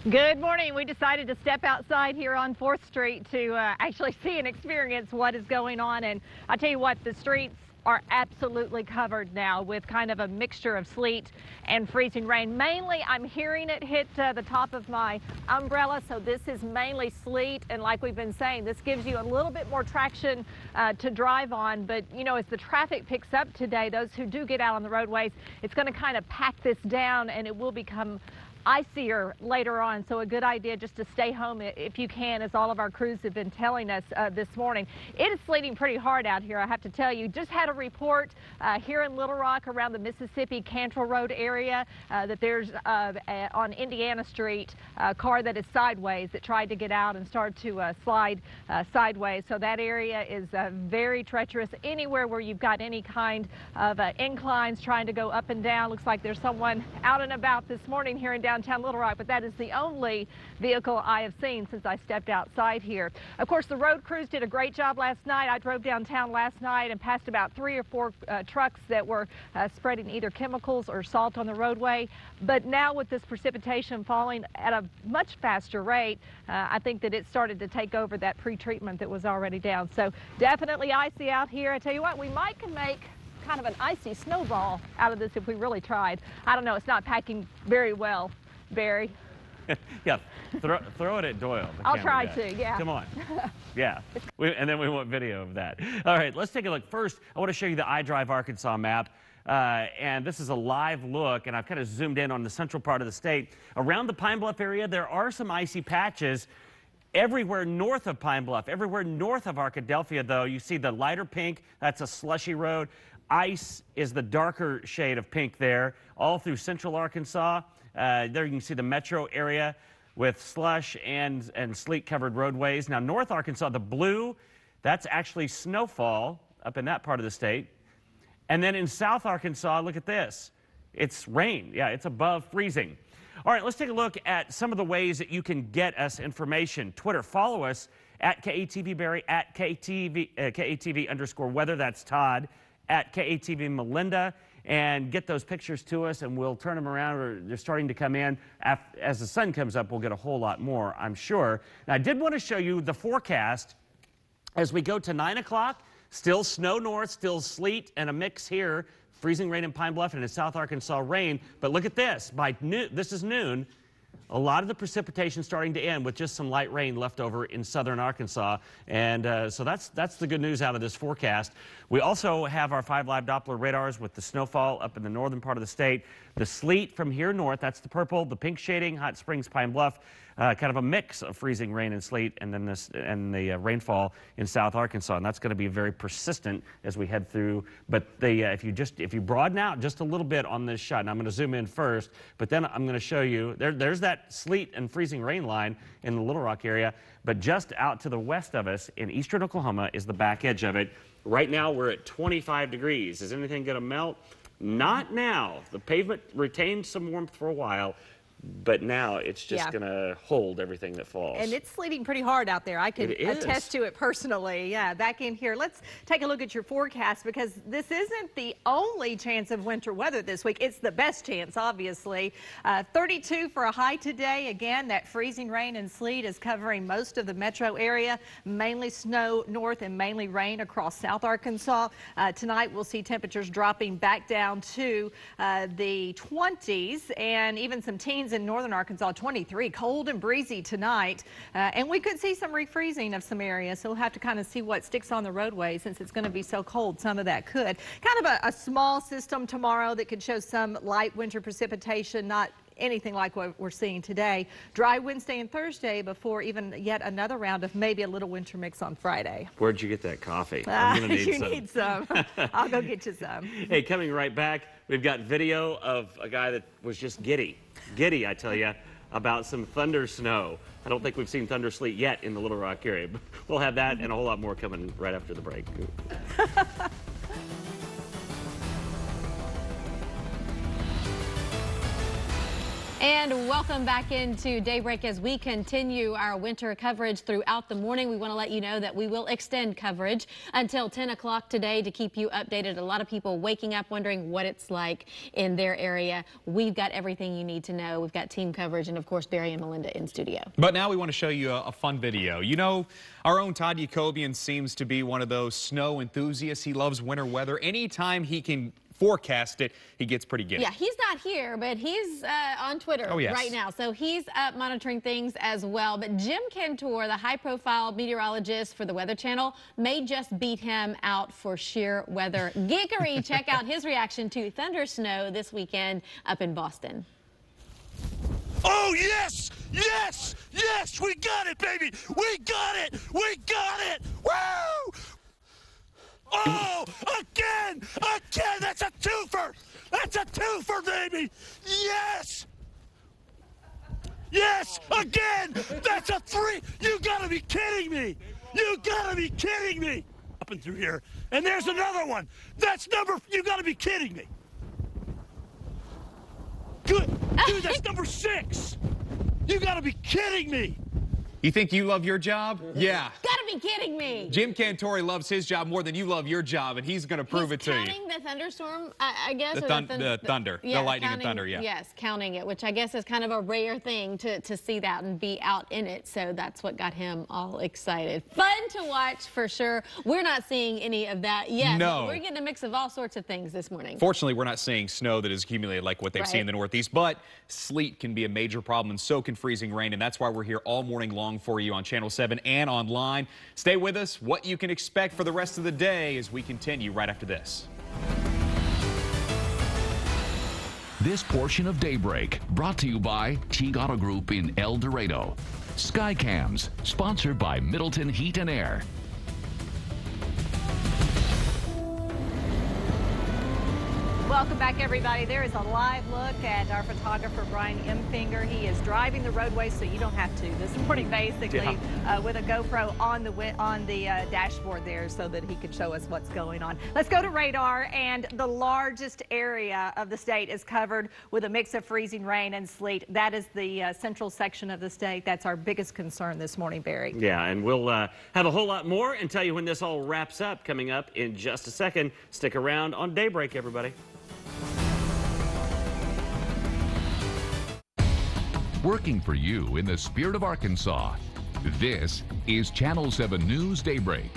Good morning. We decided to step outside here on 4th Street to actually see and experience what is going on. And I tell you what, the streets are absolutely covered now with kind of a mixture of sleet and freezing rain. Mainly, I'm hearing it hit the top of my umbrella, so this is mainly sleet, and like we've been saying, this gives you a little bit more traction to drive on. But you know, as the traffic picks up today, those who do get out on the roadways, it's going to kind of pack this down, and it will become icier later on, so a good idea just to stay home if you can, as all of our crews have been telling us this morning. It is sleeting pretty hard out here, I have to tell you. Just had a report here in Little Rock around the Mississippi Cantrell Road area that there's on Indiana Street a car that is sideways that tried to get out and started to slide sideways. So that area is very treacherous. Anywhere where you've got any kind of inclines trying to go up and down. Looks like there's someone out and about this morning here in downtown Little Rock, but that is the only vehicle I have seen since I stepped outside here. Of course, the road crews did a great job last night. I drove downtown last night and passed about 3 or 4 trucks that were spreading either chemicals or salt on the roadway. But now with this precipitation falling at a much faster rate, I think that it started to take over that pre-treatment that was already down. So definitely icy out here. I tell you what, we might can make kind of an icy snowball out of this if we really tried. I don't know, it's not packing very well, Barry. Yeah, throw it at Doyle. I'll try to, yeah. Come on. Yeah, and then we want video of that. All right, let's take a look. First, I want to show you the iDrive Arkansas map. And this is a live look, and I've kind of zoomed in on the central part of the state. Around the Pine Bluff area, there are some icy patches. Everywhere north of Pine Bluff, everywhere north of Arkadelphia, though, you see the lighter pink. That's a slushy road. Ice is the darker shade of pink there, all through central Arkansas. There you can see the metro area with slush and sleet-covered roadways. Now, North Arkansas, the blue, that's actually snowfall up in that part of the state. And then in South Arkansas, look at this. It's rain. Yeah, it's above freezing. All right, let's take a look at some of the ways that you can get us information. Twitter, follow us at KATV Barry, at KATV_weather. That's Todd, at KATV Melinda. And get those pictures to us, and we'll turn them around. Or they're starting to come in. As the sun comes up, we'll get a whole lot more, I'm sure. Now, I did want to show you the forecast as we go to 9 o'clock. Still snow north, still sleet, and a mix here. Freezing rain in Pine Bluff and in South Arkansas rain. But look at this. By noon, this is noon. A lot of the precipitation starting to end with just some light rain left over in southern Arkansas. And so that's the good news out of this forecast. We also have our 5 live Doppler radars with the snowfall up in the northern part of the state. The sleet from here north, that's the purple, the pink shading, Hot Springs, Pine Bluff. Kind of a mix of freezing rain and sleet, and then the rainfall in South Arkansas, and that's going to be very persistent as we head through. But if you broaden out just a little bit on this shot, and I'm going to zoom in first, but then I'm going to show you there's that sleet and freezing rain line in the Little Rock area, but just out to the west of us in eastern Oklahoma is the back edge of it. Right now we're at 25 degrees. Is anything going to melt? Not now. The pavement retained some warmth for a while. But now it's just going to hold everything that falls. And it's sleeting pretty hard out there. I can attest to it personally. Yeah, back in here. Let's take a look at your forecast, because this isn't the only chance of winter weather this week. It's the best chance, obviously. 32 for a high today. Again, that freezing rain and sleet is covering most of the metro area. Mainly snow north and mainly rain across South Arkansas. Tonight we'll see temperatures dropping back down to the 20s, and even some teens in northern Arkansas, 23. Cold and breezy tonight, and we could see some refreezing of some areas, so we'll have to kind of see what sticks on the roadway since it's going to be so cold. Some of that could. Kind of a small system tomorrow that could show some light winter precipitation, not anything like what we're seeing today. Dry Wednesday and Thursday before even yet another round of maybe a little winter mix on Friday. Where'd you get that coffee? I'm gonna need you need some. I'll go get you some. Hey, coming right back, we've got video of a guy that was just giddy, I tell you, about some thunder snow. I don't think we've seen thunder sleet yet in the Little Rock area. But we'll have that and a whole lot more coming right after the break. And welcome back into Daybreak as we continue our winter coverage throughout the morning. We want to let you know that we will extend coverage until 10 o'clock today to keep you updated. A lot of people waking up wondering what it's like in their area. We've got everything you need to know. We've got team coverage and, of course, Barry and Melinda in studio. But now we want to show you a fun video. You know, our own Todd Yacobian seems to be one of those snow enthusiasts. He loves winter weather. Anytime he can forecast it, he gets pretty giddy. Yeah, he's not here, but he's on Twitter right now. So he's up monitoring things as well. But Jim Cantor, the high-profile meteorologist for the Weather Channel, may just beat him out for sheer weather geekery. Check out his reaction to thunder snow this weekend up in Boston. Oh, yes! Yes! Yes! We got it, baby! We got it! We got it! Woo! Oh, again! Again! That's a twofer! That's a twofer, baby! Yes! Yes! Again! That's a three! You gotta be kidding me! You gotta be kidding me! Up and through here. And there's another one! That's number... You gotta be kidding me! Good! Dude, that's number 6! You gotta be kidding me! You think you love your job? Yeah. Gotta be kidding me. Jim Cantori loves his job more than you love your job, and he's going to prove it to you. He's counting the thunderstorm, I guess. The thunder, yeah, the lightning and thunder, yeah. Yes, counting it, which I guess is kind of a rare thing to see that and be out in it. So that's what got him all excited. Fun to watch for sure. We're not seeing any of that yet. No. We're getting a mix of all sorts of things this morning. Fortunately, we're not seeing snow that is accumulated like what they've seen in the Northeast, but sleet can be a major problem, and so can freezing rain, and that's why we're here all morning long for you on Channel 7 and online. Stay with us. What you can expect for the rest of the day as we continue right after this. This portion of Daybreak brought to you by Teague Auto Group in El Dorado. Skycams, sponsored by Middleton Heat and Air. Welcome back, everybody. There is a live look at our photographer, Brian Emfinger. He is driving the roadway so you don't have to this morning, basically, with a GoPro on the dashboard there so that he could show us what's going on. Let's go to radar, and the largest area of the state is covered with a mix of freezing rain and sleet. That is the central section of the state. That's our biggest concern this morning, Barry. Yeah, and we'll have a whole lot more and tell you when this all wraps up coming up in just a second. Stick around on Daybreak, everybody. Working for you in the spirit of Arkansas, this is Channel 7 News Daybreak.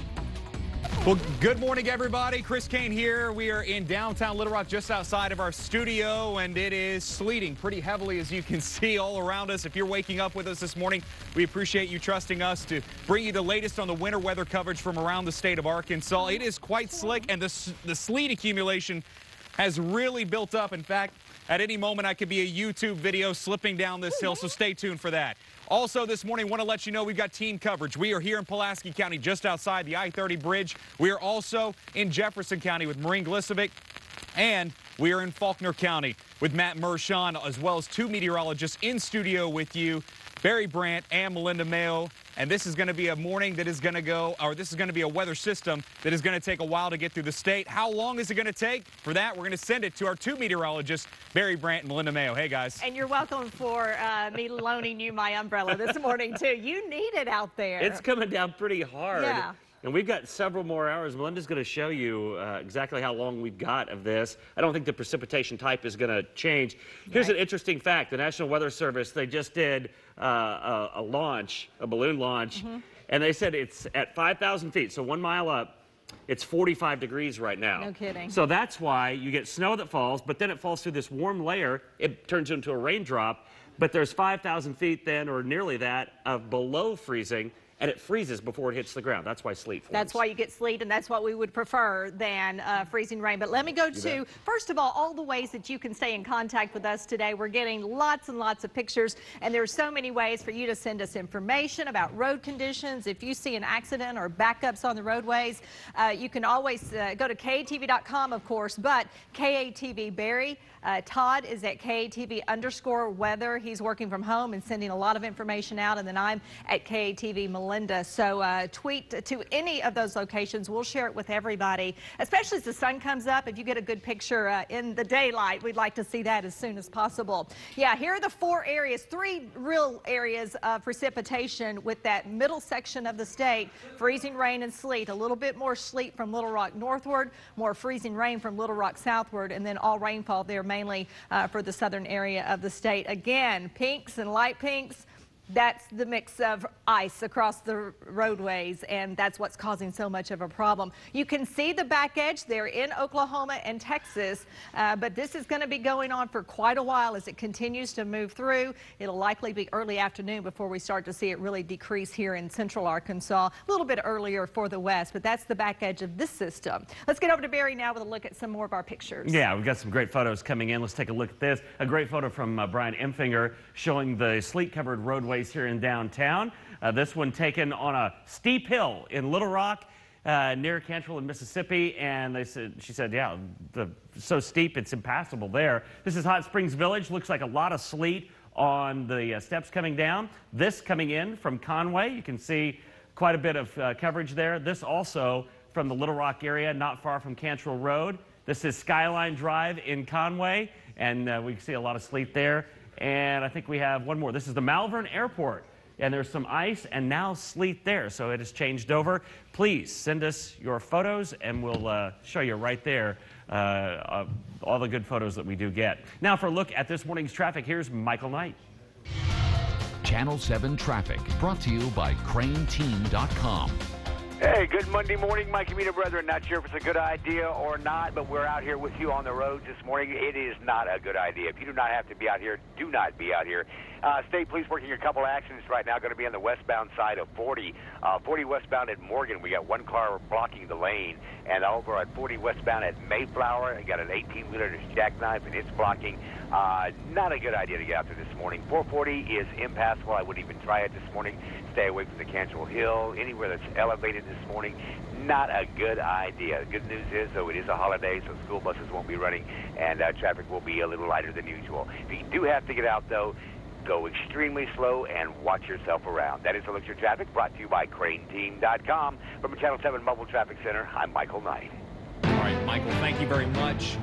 Well, good morning, everybody. Chris Kane here. We are in downtown Little Rock, just outside of our studio, and it is sleeting pretty heavily, as you can see all around us. If you're waking up with us this morning, we appreciate you trusting us to bring you the latest on the winter weather coverage from around the state of Arkansas. It is quite slick, and the sleet accumulation has really built up. In fact, at any moment, I could be a YouTube video slipping down this hill, so stay tuned for that. Also, this morning, want to let you know we've got team coverage. We are here in Pulaski County, just outside the I-30 bridge. We are also in Jefferson County with Maureen Glisovic, and we are in Faulkner County with Matt Mershon, as well as 2 meteorologists in studio with you, Barry Brandt and Melinda Mayo. And this is going to be a morning that is going to go, or this is going to be a weather system that is going to take a while to get through the state. How long is it going to take? For that, we're going to send it to our 2 meteorologists, Barry Brandt and Melinda Mayo. Hey, guys. And you're welcome for me loaning you my umbrella this morning, too. You need it out there. It's coming down pretty hard. Yeah. And we've got several more hours. Melinda's going to show you exactly how long we've got of this. I don't think the precipitation type is going to change. Here's an interesting fact. The National Weather Service, they just did a balloon launch, and they said it's at 5,000 feet, so 1 mile up. It's 45 degrees right now. No kidding. So that's why you get snow that falls, but then it falls through this warm layer. It turns into a raindrop, but there's 5,000 feet then, or nearly that, of below freezing, and it freezes before it hits the ground. That's why sleet forms. That's why you get sleet, and that's what we would prefer than freezing rain. But let me go to, first of all the ways that you can stay in contact with us today. We're getting lots and lots of pictures, and there's so many ways for you to send us information about road conditions. If you see an accident or backups on the roadways, you can always go to KATV.com, of course, but KATV Barry. Todd is at KATV_weather. He's working from home and sending a lot of information out, and then I'm at KATV Melinda. Melinda. So tweet to any of those locations. We'll share it with everybody, especially as the sun comes up. If you get a good picture in the daylight, we'd like to see that as soon as possible. Yeah, here are the 4 areas, 3 real areas of precipitation with that middle section of the state. Freezing rain and sleet, a little bit more sleet from Little Rock northward, more freezing rain from Little Rock southward, and then all rainfall there mainly for the southern area of the state. Again, pinks and light pinks. That's the mix of ice across the roadways, and that's what's causing so much of a problem. You can see the back edge there in Oklahoma and Texas, but this is going to be going on for quite a while as it continues to move through. It'll likely be early afternoon before we start to see it really decrease here in central Arkansas, a little bit earlier for the west, but that's the back edge of this system. Let's get over to Barry now with a look at some more of our pictures. Yeah, we've got some great photos coming in. Let's take a look at this. A great photo from Brian Empfinger showing the sleet-covered roadways here in downtown. This one taken on a steep hill in Little Rock near Cantrell in Mississippi, and she said, yeah, so steep it's impassable there. This is Hot Springs Village. Looks like a lot of sleet on the steps coming down. This coming in from Conway. You can see quite a bit of coverage there. This also from the Little Rock area, not far from Cantrell Road. This is Skyline Drive in Conway, and we can see a lot of sleet there. And I think we have one more. This is the Malvern Airport, and there's some ice and now sleet there, so it has changed over. Please send us your photos, and we'll show you right there all the good photos that we do get. Now for a look at this morning's traffic, here's Michael Knight. Channel 7 traffic brought to you by CraneTeam.com. Hey, good Monday morning, my commuter brethren. Not sure if it's a good idea or not, but we're out here with you on the roads this morning. It is not a good idea. If you do not have to be out here, do not be out here. State police working a couple accidents right now, going to be on the westbound side of 40. 40 westbound at Morgan, we got one car blocking the lane. And over at 40 westbound at Mayflower, I got an 18-wheeler that's jackknife, and it's blocking. Not a good idea to get out there this morning. 440 is impassable. I wouldn't even try it this morning. Stay away from the Cantrell Hill, anywhere that's elevated this morning. Not a good idea. Good news is, though, it is a holiday, so school buses won't be running, and traffic will be a little lighter than usual. If you do have to get out, though, go extremely slow and watch yourself around. That is a look at your traffic brought to you by CraneTeam.com. From the Channel 7 Mobile Traffic Center, I'm Michael Knight. All right, Michael, thank you very much.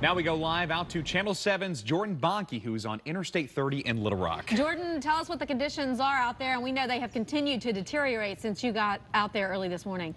Now we go live out to Channel 7's Jordan Bonke, who's on Interstate 30 in Little Rock. Jordan, tell us what the conditions are out there, and we know they have continued to deteriorate since you got out there early this morning.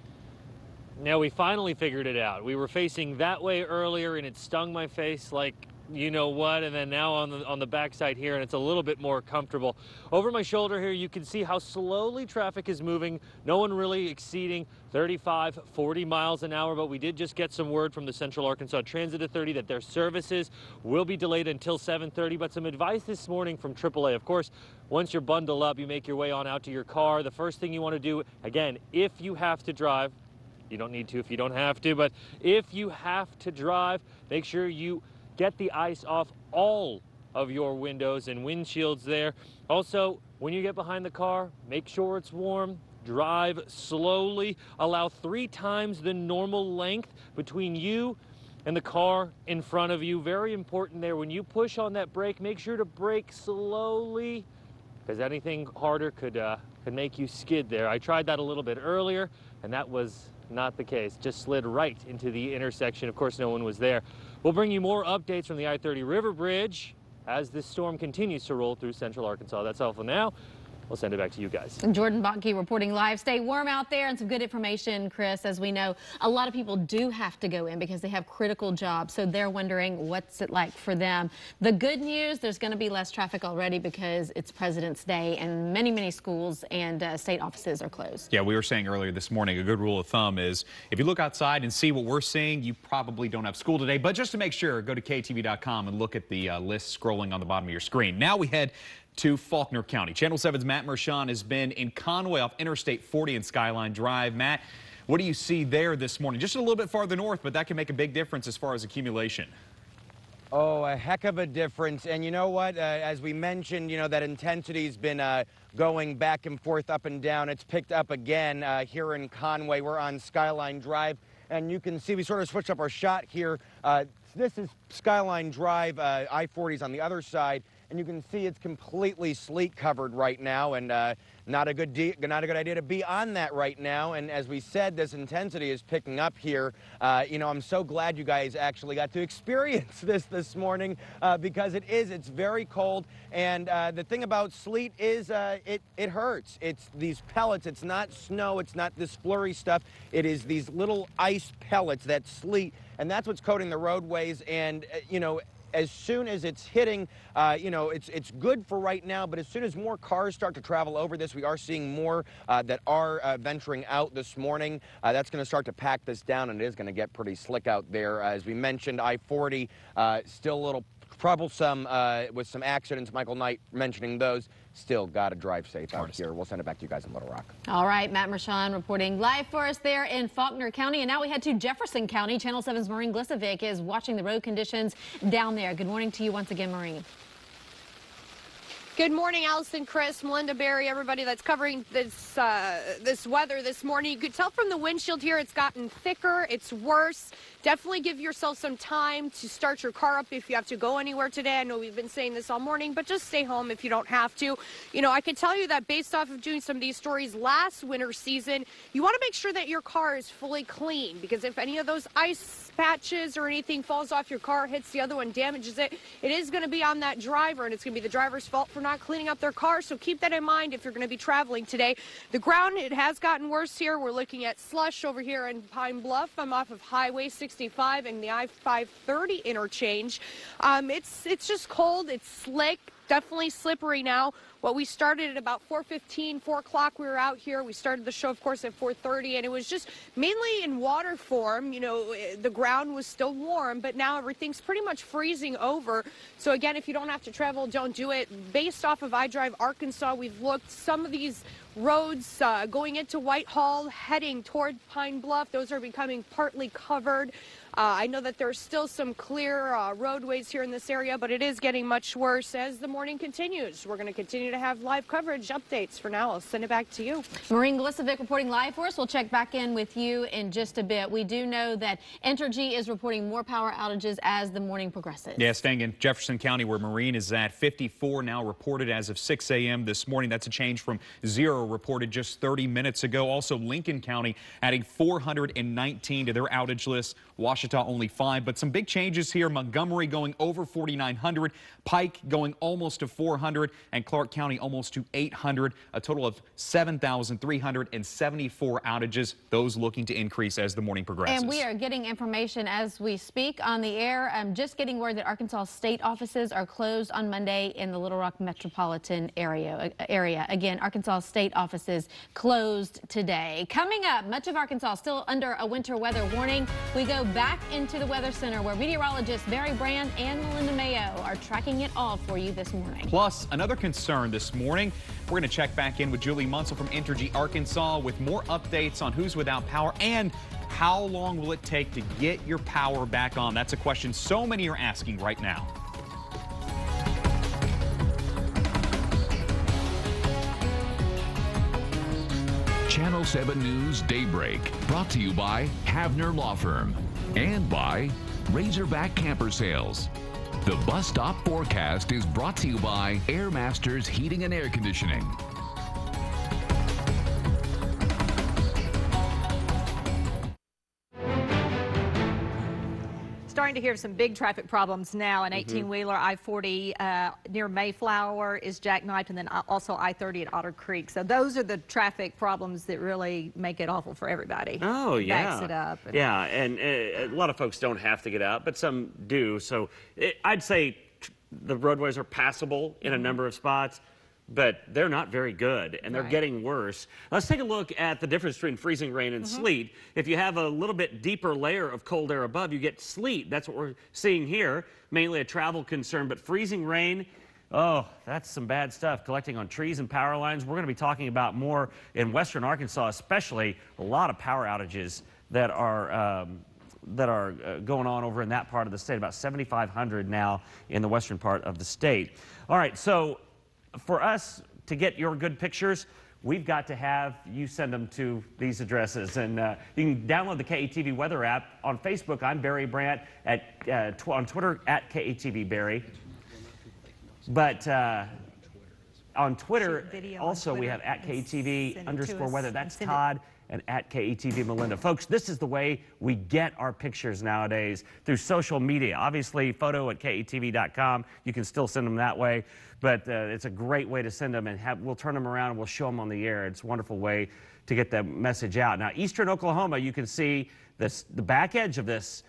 Now we finally figured it out. We were facing that way earlier, and it stung my face like you know what, and then now on the backside here, and it's a little bit more comfortable. Over my shoulder here, you can see how slowly traffic is moving. No one really exceeding 35, 40 miles an hour, but we did just get some word from the Central Arkansas Transit Authority that their services will be delayed until 7:30, but some advice this morning from AAA. Of course, once you're bundled up, you make your way on out to your car. The first thing you want to do, again, if you have to drive, you don't need to if you don't have to, but if you have to drive, make sure you get the ice off all of your windows and windshields there. Also, when you get behind the car, make sure it's warm. Drive slowly. Allow 3 times the normal length between you and the car in front of you. Very important there. When you push on that brake, make sure to brake slowly, because anything harder could make you skid there. I tried that a little bit earlier, and that was not the case. Just slid right into the intersection. Of course, no one was there. We'll bring you more updates from the I-30 River Bridge as this storm continues to roll through central Arkansas. That's all for now. We'll send it back to you guys. Jordan Bonke reporting live. Stay warm out there, and some good information, Chris. As we know, a lot of people do have to go in because they have critical jobs, so they're wondering what's it like for them. The good news, there's going to be less traffic already because it's President's Day, and many, many schools and state offices are closed. Yeah, we were saying earlier this morning, a good rule of thumb is if you look outside and see what we're seeing, you probably don't have school today. But just to make sure, go to KATV.com and look at the list scrolling on the bottom of your screen. Now we head to Faulkner County. Channel 7's Matt Mershon has been in Conway off Interstate 40 and Skyline Drive. Matt, what do you see there this morning? Just a little bit farther north, but that can make a big difference as far as accumulation. Oh, a heck of a difference. And you know what? As we mentioned, you know, that intensity's been going back and forth, up and down. It's picked up again here in Conway. We're on Skyline Drive, and you can see we sort of switched up our shot here. This is Skyline Drive. I-40's on the other side. And you can see it's completely sleet covered right now, and not a good idea to be on that right now. And as we said, this intensity is picking up here. You know, I'm so glad you guys actually got to experience this morning because it's very cold. And the thing about sleet is it hurts. It's these pellets. It's not snow. It's not this flurry stuff. It is these little ice pellets, that sleet, and that's what's coating the roadways. And you know, as soon as it's hitting, you know, it's good for right now, but as soon as more cars start to travel over this, we are seeing more that are venturing out this morning. That's going to start to pack this down, and it is going to get pretty slick out there. As we mentioned, I-40 still a little troublesome with some accidents. Michael Knight mentioning those. Still got to drive safe out here. We'll send it back to you guys in Little Rock. All right, Matt Mershon reporting live for us there in Faulkner County. And now we head to Jefferson County. Channel 7's Maureen Glisovic is watching the road conditions down there. Good morning to you once again, Maureen. Good morning, Allison, Chris, Melinda, Barry, everybody that's covering this this weather this morning. You could tell from the windshield here it's gotten thicker, it's worse. Definitely give yourself some time to start your car up if you have to go anywhere today. I know we've been saying this all morning, but just stay home if you don't have to. You know, I can tell you that based off of doing some of these stories last winter season, you want to make sure that your car is fully clean, because if any of those ice patches or anything falls off your car, hits the other one, damages it, it is going to be on that driver, and it's going to be the driver's fault for not cleaning up their car. So keep that in mind if you're going to be traveling today. The ground, it has gotten worse here. We're looking at slush over here in Pine Bluff. I'm off of Highway 65 and the I-530 interchange. It's just cold. It's slick. Definitely slippery now. What we started at about 4:15, 4 o'clock, we were out here. We started the show, of course, at 4:30, and it was just mainly in water form. You know, the ground was still warm, but now everything's pretty much freezing over. So, again, if you don't have to travel, don't do it. Based off of iDrive Arkansas, we've looked some of these roads going into Whitehall, heading toward Pine Bluff. Those are becoming partly covered. I know that there's still some clear roadways here in this area, but it is getting much worse as the morning continues. We're going to continue to have live coverage updates. For now, I'll send it back to you. Maureen Glisovic reporting live for us. We'll check back in with you in just a bit. We do know that Entergy is reporting more power outages as the morning progresses. Yeah, staying in Jefferson County where Maureen is at, 54 now reported as of 6 a.m. this morning. That's a change from 0 reported just 30 minutes ago. Also, Lincoln County adding 419 to their outage list. Washita only 5, but some big changes here. Montgomery going over 4,900, Pike going almost to 400, and Clark County almost to 800. A total of 7,374 outages. Those looking to increase as the morning progresses. And we are getting information as we speak on the air. I'm just getting word that Arkansas state offices are closed on Monday in the Little Rock metropolitan area. Again, Arkansas state offices closed today. Coming up, much of Arkansas still under a winter weather warning. We go back into the Weather Center where meteorologists Barry Brandt and Melinda Mayo are tracking it all for you this morning. Plus, another concern this morning. We're going to check back in with Julie Munsell from Entergy Arkansas with more updates on who's without power and how long will it take to get your power back on. That's a question so many are asking right now. Channel 7 News Daybreak, brought to you by Havner Law Firm and by Razorback Camper Sales. The bus stop forecast is brought to you by Air Masters Heating and Air Conditioning. Starting to hear some big traffic problems now. An 18-wheeler I-40 near Mayflower is jackknifed, and then also I-30 at Otter Creek. So those are the traffic problems that really make it awful for everybody. Oh, yeah. Backs it up. Yeah, and a lot of folks don't have to get out, but some do. So I'd say the roadways are passable in a number of spots, but they're not very good, and they're getting worse. Let's take a look at the difference between freezing rain and sleet. If you have a little bit deeper layer of cold air above, you get sleet. That's what we're seeing here, mainly a travel concern, but freezing rain, oh, that's some bad stuff, collecting on trees and power lines. We're going to be talking about more in western Arkansas, especially a lot of power outages that are going on over in that part of the state, about 7,500 now in the western part of the state. All right, so for us to get your good pictures, we've got to have you send them to these addresses. And you can download the KATV weather app. On Facebook, I'm Barry Brandt. On Twitter, at KATV Barry. But On Twitter, also, we have at KATV_weather. That's Todd. And at KATV Melinda. Folks, this is the way we get our pictures nowadays, through social media. Obviously, photo at KATV.com. You can still send them that way, but it's a great way to send them, and we'll turn them around and we'll show them on the air. It's a wonderful way to get the message out. Now, eastern Oklahoma, you can see the back edge of this,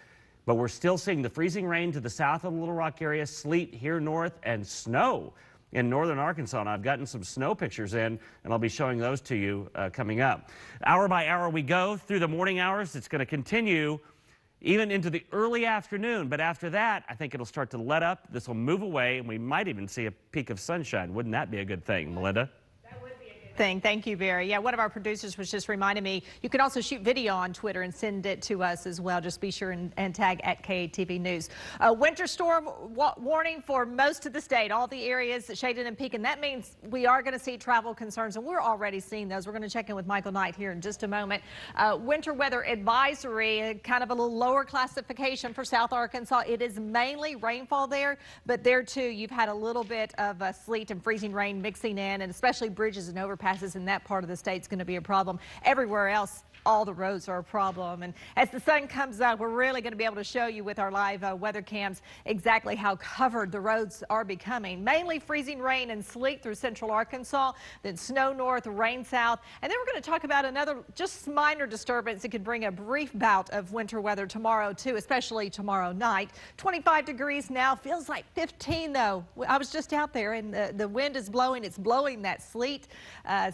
but we're still seeing the freezing rain to the south of the Little Rock area, sleet here north, and snow in northern Arkansas. And I've gotten some snow pictures in, and I'll be showing those to you coming up. Hour by hour we go through the morning hours. It's going to continue even into the early afternoon, but after that, I think it'll start to let up. This will move away, and we might even see a peak of sunshine. Wouldn't that be a good thing, Melinda? Thing. Thank you, Barry. Yeah, one of our producers was just reminding me, you can also shoot video on Twitter and send it to us as well. Just be sure and tag at KATV News. Winter storm warning for most of the state, all the areas shaded and peak, and that means we are going to see travel concerns, and we're already seeing those. We're going to check in with Michael Knight here in just a moment. Winter weather advisory, kind of a little lower classification for South Arkansas. It is mainly rainfall there, but there too, you've had a little bit of sleet and freezing rain mixing in, and especially bridges and overpasses in that part of the state is going to be a problem. Everywhere else, all the roads are a problem. And as the sun comes up, we're really going to be able to show you with our live weather cams exactly how covered the roads are becoming. Mainly freezing rain and sleet through central Arkansas, then snow north, rain south. And then we're going to talk about another just minor disturbance that could bring a brief bout of winter weather tomorrow too, especially tomorrow night. 25 degrees now, feels like 15 though. I was just out there, and the wind is blowing. It's blowing that sleet.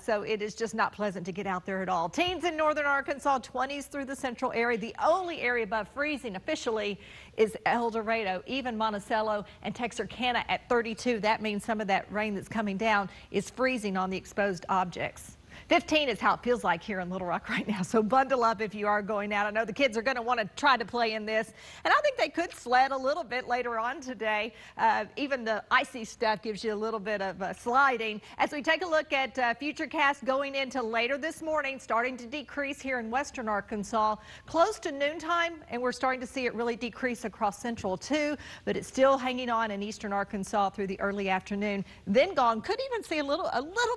So it is just not pleasant to get out there at all. Teens in northern Arkansas, 20s through the central area. The only area above freezing officially is El Dorado, even Monticello and Texarkana at 32. That means some of that rain that's coming down is freezing on the exposed objects. 15 is how it feels like here in Little Rock right now, so bundle up if you are going out. I know the kids are going to want to try to play in this, and I think they could sled a little bit later on today. Even the icy stuff gives you a little bit of sliding. As we take a look at Futurecast going into later this morning, starting to decrease here in western Arkansas, close to noontime, and we're starting to see it really decrease across central too, but it's still hanging on in eastern Arkansas through the early afternoon. Then gone, could even see a little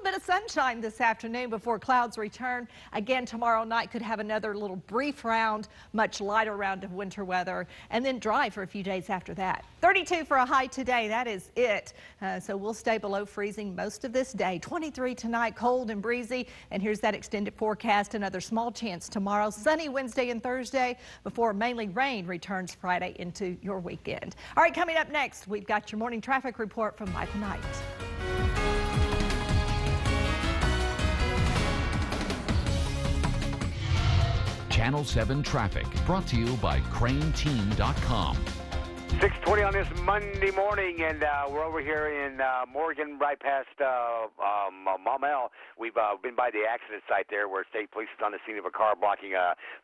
bit of sunshine this afternoon before clouds return. Again, tomorrow night could have another little brief round, much lighter round of winter weather, and then dry for a few days after that. 32 for a high today. That is it. So we'll stay below freezing most of this day. 23 tonight, cold and breezy. And here's that extended forecast. Another small chance tomorrow. Sunny Wednesday and Thursday before mainly rain returns Friday into your weekend. All right, coming up next, we've got your morning traffic report from Michael Knight. Channel 7 Traffic, brought to you by CraneTeam.com. 6:20 on this Monday morning, and we're over here in Morgan, right past Maumelle. We've been by the accident site there where state police is on the scene of a car blocking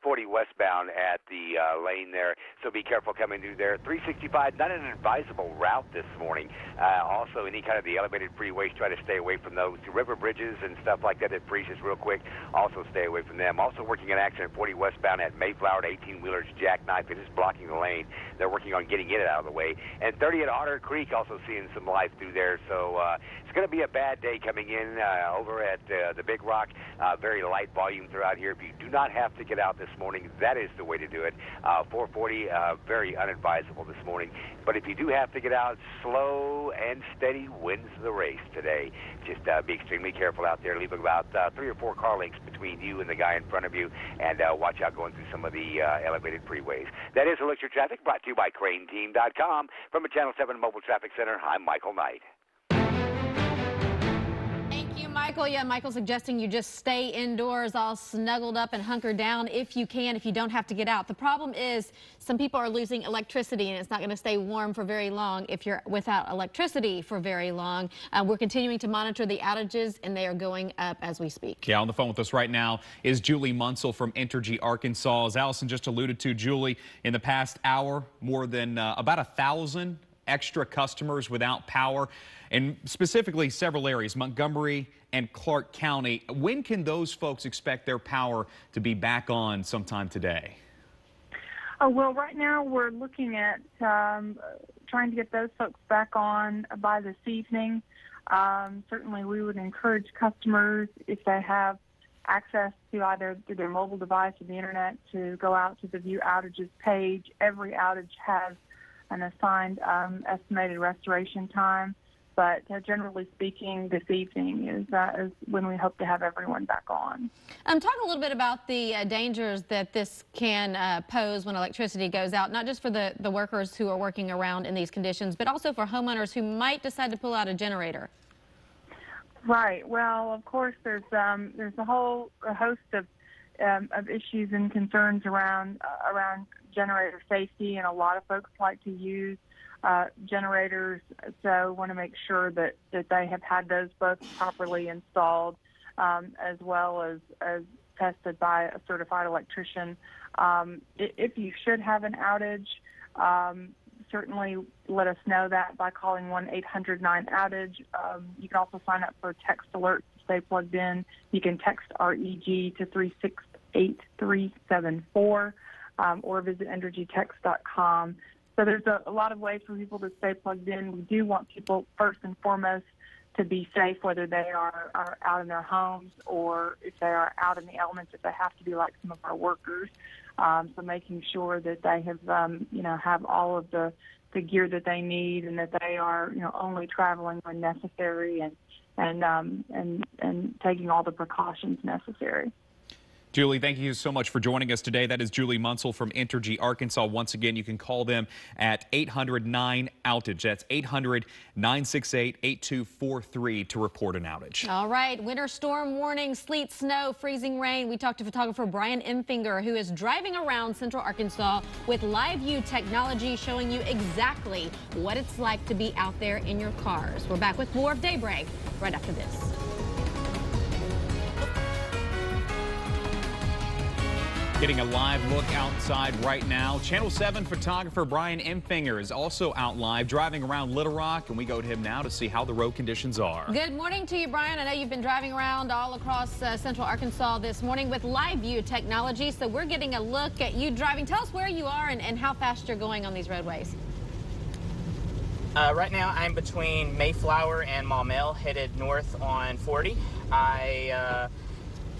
40 westbound at the lane there. So be careful coming through there. 365, not an advisable route this morning. Also, any kind of the elevated freeways, try to stay away from those. River bridges and stuff like that freezes real quick, also stay away from them. Also working an accident 40 westbound at Mayflower, 18-wheelers jackknife. It is blocking the lane. They're working on getting it out of the way. And 30 at Otter Creek, also seeing some life through there. So it's going to be a bad day coming in over at the Big Rock. Very light volume throughout here. If you do not have to get out this morning, that is the way to do it. 440, very unadvisable this morning. But if you do have to get out, slow and steady wins the race today. Just be extremely careful out there. Leave about 3 or 4 car lengths between you and the guy in front of you, and watch out going through some of the elevated freeways. That is Elixir Traffic, brought to you by CraneTeam.com. From a Channel 7 Mobile Traffic Center, I'm Michael Knight. Thank you, Michael. Yeah, Michael suggesting you just stay indoors all snuggled up and hunkered down if you can, if you don't have to get out. The problem is some people are losing electricity, and it's not going to stay warm for very long if you're without electricity for very long. We're continuing to monitor the outages, and they are going up as we speak. Yeah, on the phone with us right now is Julie Munsell from Entergy, Arkansas. As Allison just alluded to, Julie, in the past hour, more than about 1,000 extra customers without power, and specifically several areas, Montgomery and Clark County. When can those folks expect their power to be back on sometime today? Oh, well, right now we're looking at trying to get those folks back on by this evening. Certainly, we would encourage customers, if they have access to either through their mobile device or the internet, to go out to the View Outages page. Every outage has an assigned estimated restoration time. But generally speaking, this evening is when we hope to have everyone back on. Talk a little bit about the dangers that this can pose when electricity goes out, not just for the workers who are working around in these conditions, but also for homeowners who might decide to pull out a generator. Right. Well, of course, there's a whole host of issues and concerns around generator safety, and a lot of folks like to use generators, so want to make sure that they have had those both properly installed, as well as tested by a certified electrician. If you should have an outage, certainly let us know that by calling 1-800-9-OUTAGE. You can also sign up for text alerts to stay plugged in. You can text REG to 368-374, or visit entergytext.com. So there's a lot of ways for people to stay plugged in. We do want people, first and foremost, to be safe, whether they are out in their homes or if they are out in the elements, if they have to be like some of our workers. So making sure that they have, have all of the gear that they need, and that they are, only traveling when necessary, and taking all the precautions necessary. Julie, thank you so much for joining us today. That is Julie Munsell from Entergy, Arkansas. Once again, you can call them at 800-9-OUTAGE. That's 800-968-8243 to report an outage. All right, winter storm warning, sleet, snow, freezing rain. We talked to photographer Brian Emfinger, who is driving around central Arkansas with live view technology, showing you exactly what it's like to be out there in your cars. We're back with more of Daybreak right after this. Getting a live look outside right now. Channel 7 photographer Brian Emfinger is also out live driving around Little Rock, and we go to him now to see how the road conditions are. Good morning to you, Brian. I know you've been driving around all across central Arkansas this morning with live view technology, so we're getting a look at you driving. Tell us where you are and how fast you're going on these roadways. Right now I'm between Mayflower and Maumelle, headed north on 40. I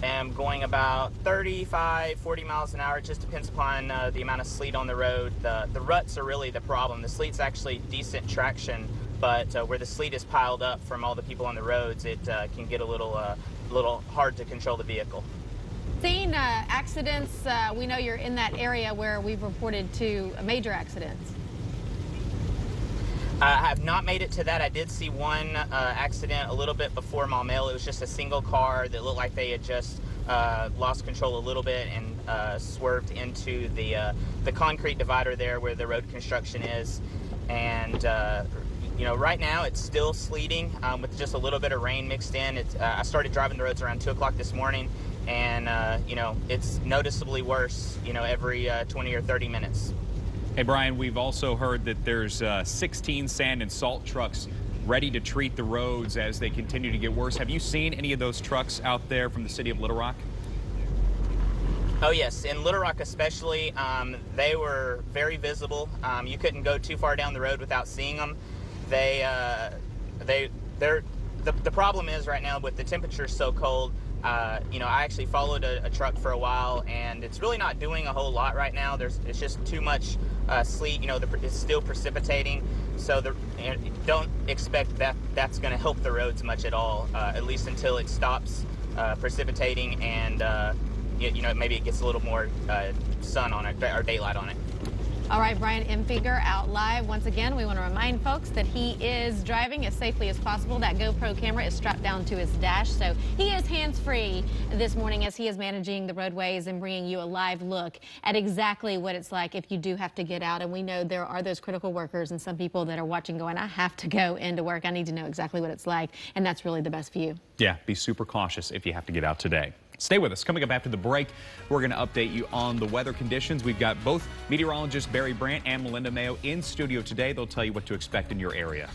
am going about 35, 40 miles an hour. It just depends upon the amount of sleet on the road. The ruts are really the problem. The sleet's actually decent traction, but where the sleet is piled up from all the people on the roads, it can get a little hard to control the vehicle. Seen accidents? We know you're in that area where we've reported 2 major accidents. I have not made it to that. I did see one accident a little bit before Maumelle. It was just a single car that looked like they had just lost control a little bit and swerved into the concrete divider there where the road construction is. And right now it's still sleeting with just a little bit of rain mixed in. I started driving the roads around 2 o'clock this morning, and it's noticeably worse every 20 or 30 minutes. Hey, Brian, we've also heard that there's 16 sand and salt trucks ready to treat the roads as they continue to get worse. Have you seen any of those trucks out there from the city of Little Rock? Oh, yes. In Little Rock especially, they were very visible. You couldn't go too far down the road without seeing them. The problem is right now with the temperature so cold, I actually followed a truck for a while, and it's really not doing a whole lot right now. It's just too much sleet. It's still precipitating, so don't expect that's going to help the roads much at all, at least until it stops precipitating and maybe it gets a little more sun on it or daylight on it. All right, Brian Emfinger out live. Once again, we want to remind folks that he is driving as safely as possible. That GoPro camera is strapped down to his dash, so he is hands-free this morning as he is managing the roadways and bringing you a live look at exactly what it's like if you do have to get out. And we know there are those critical workers and some people that are watching going, I have to go into work. I need to know exactly what it's like, and that's really the best view. Yeah, be super cautious if you have to get out today. Stay with us. Coming up after the break, we're going to update you on the weather conditions. We've got both meteorologists Barry Brandt and Melinda Mayo in studio today. They'll tell you what to expect in your area.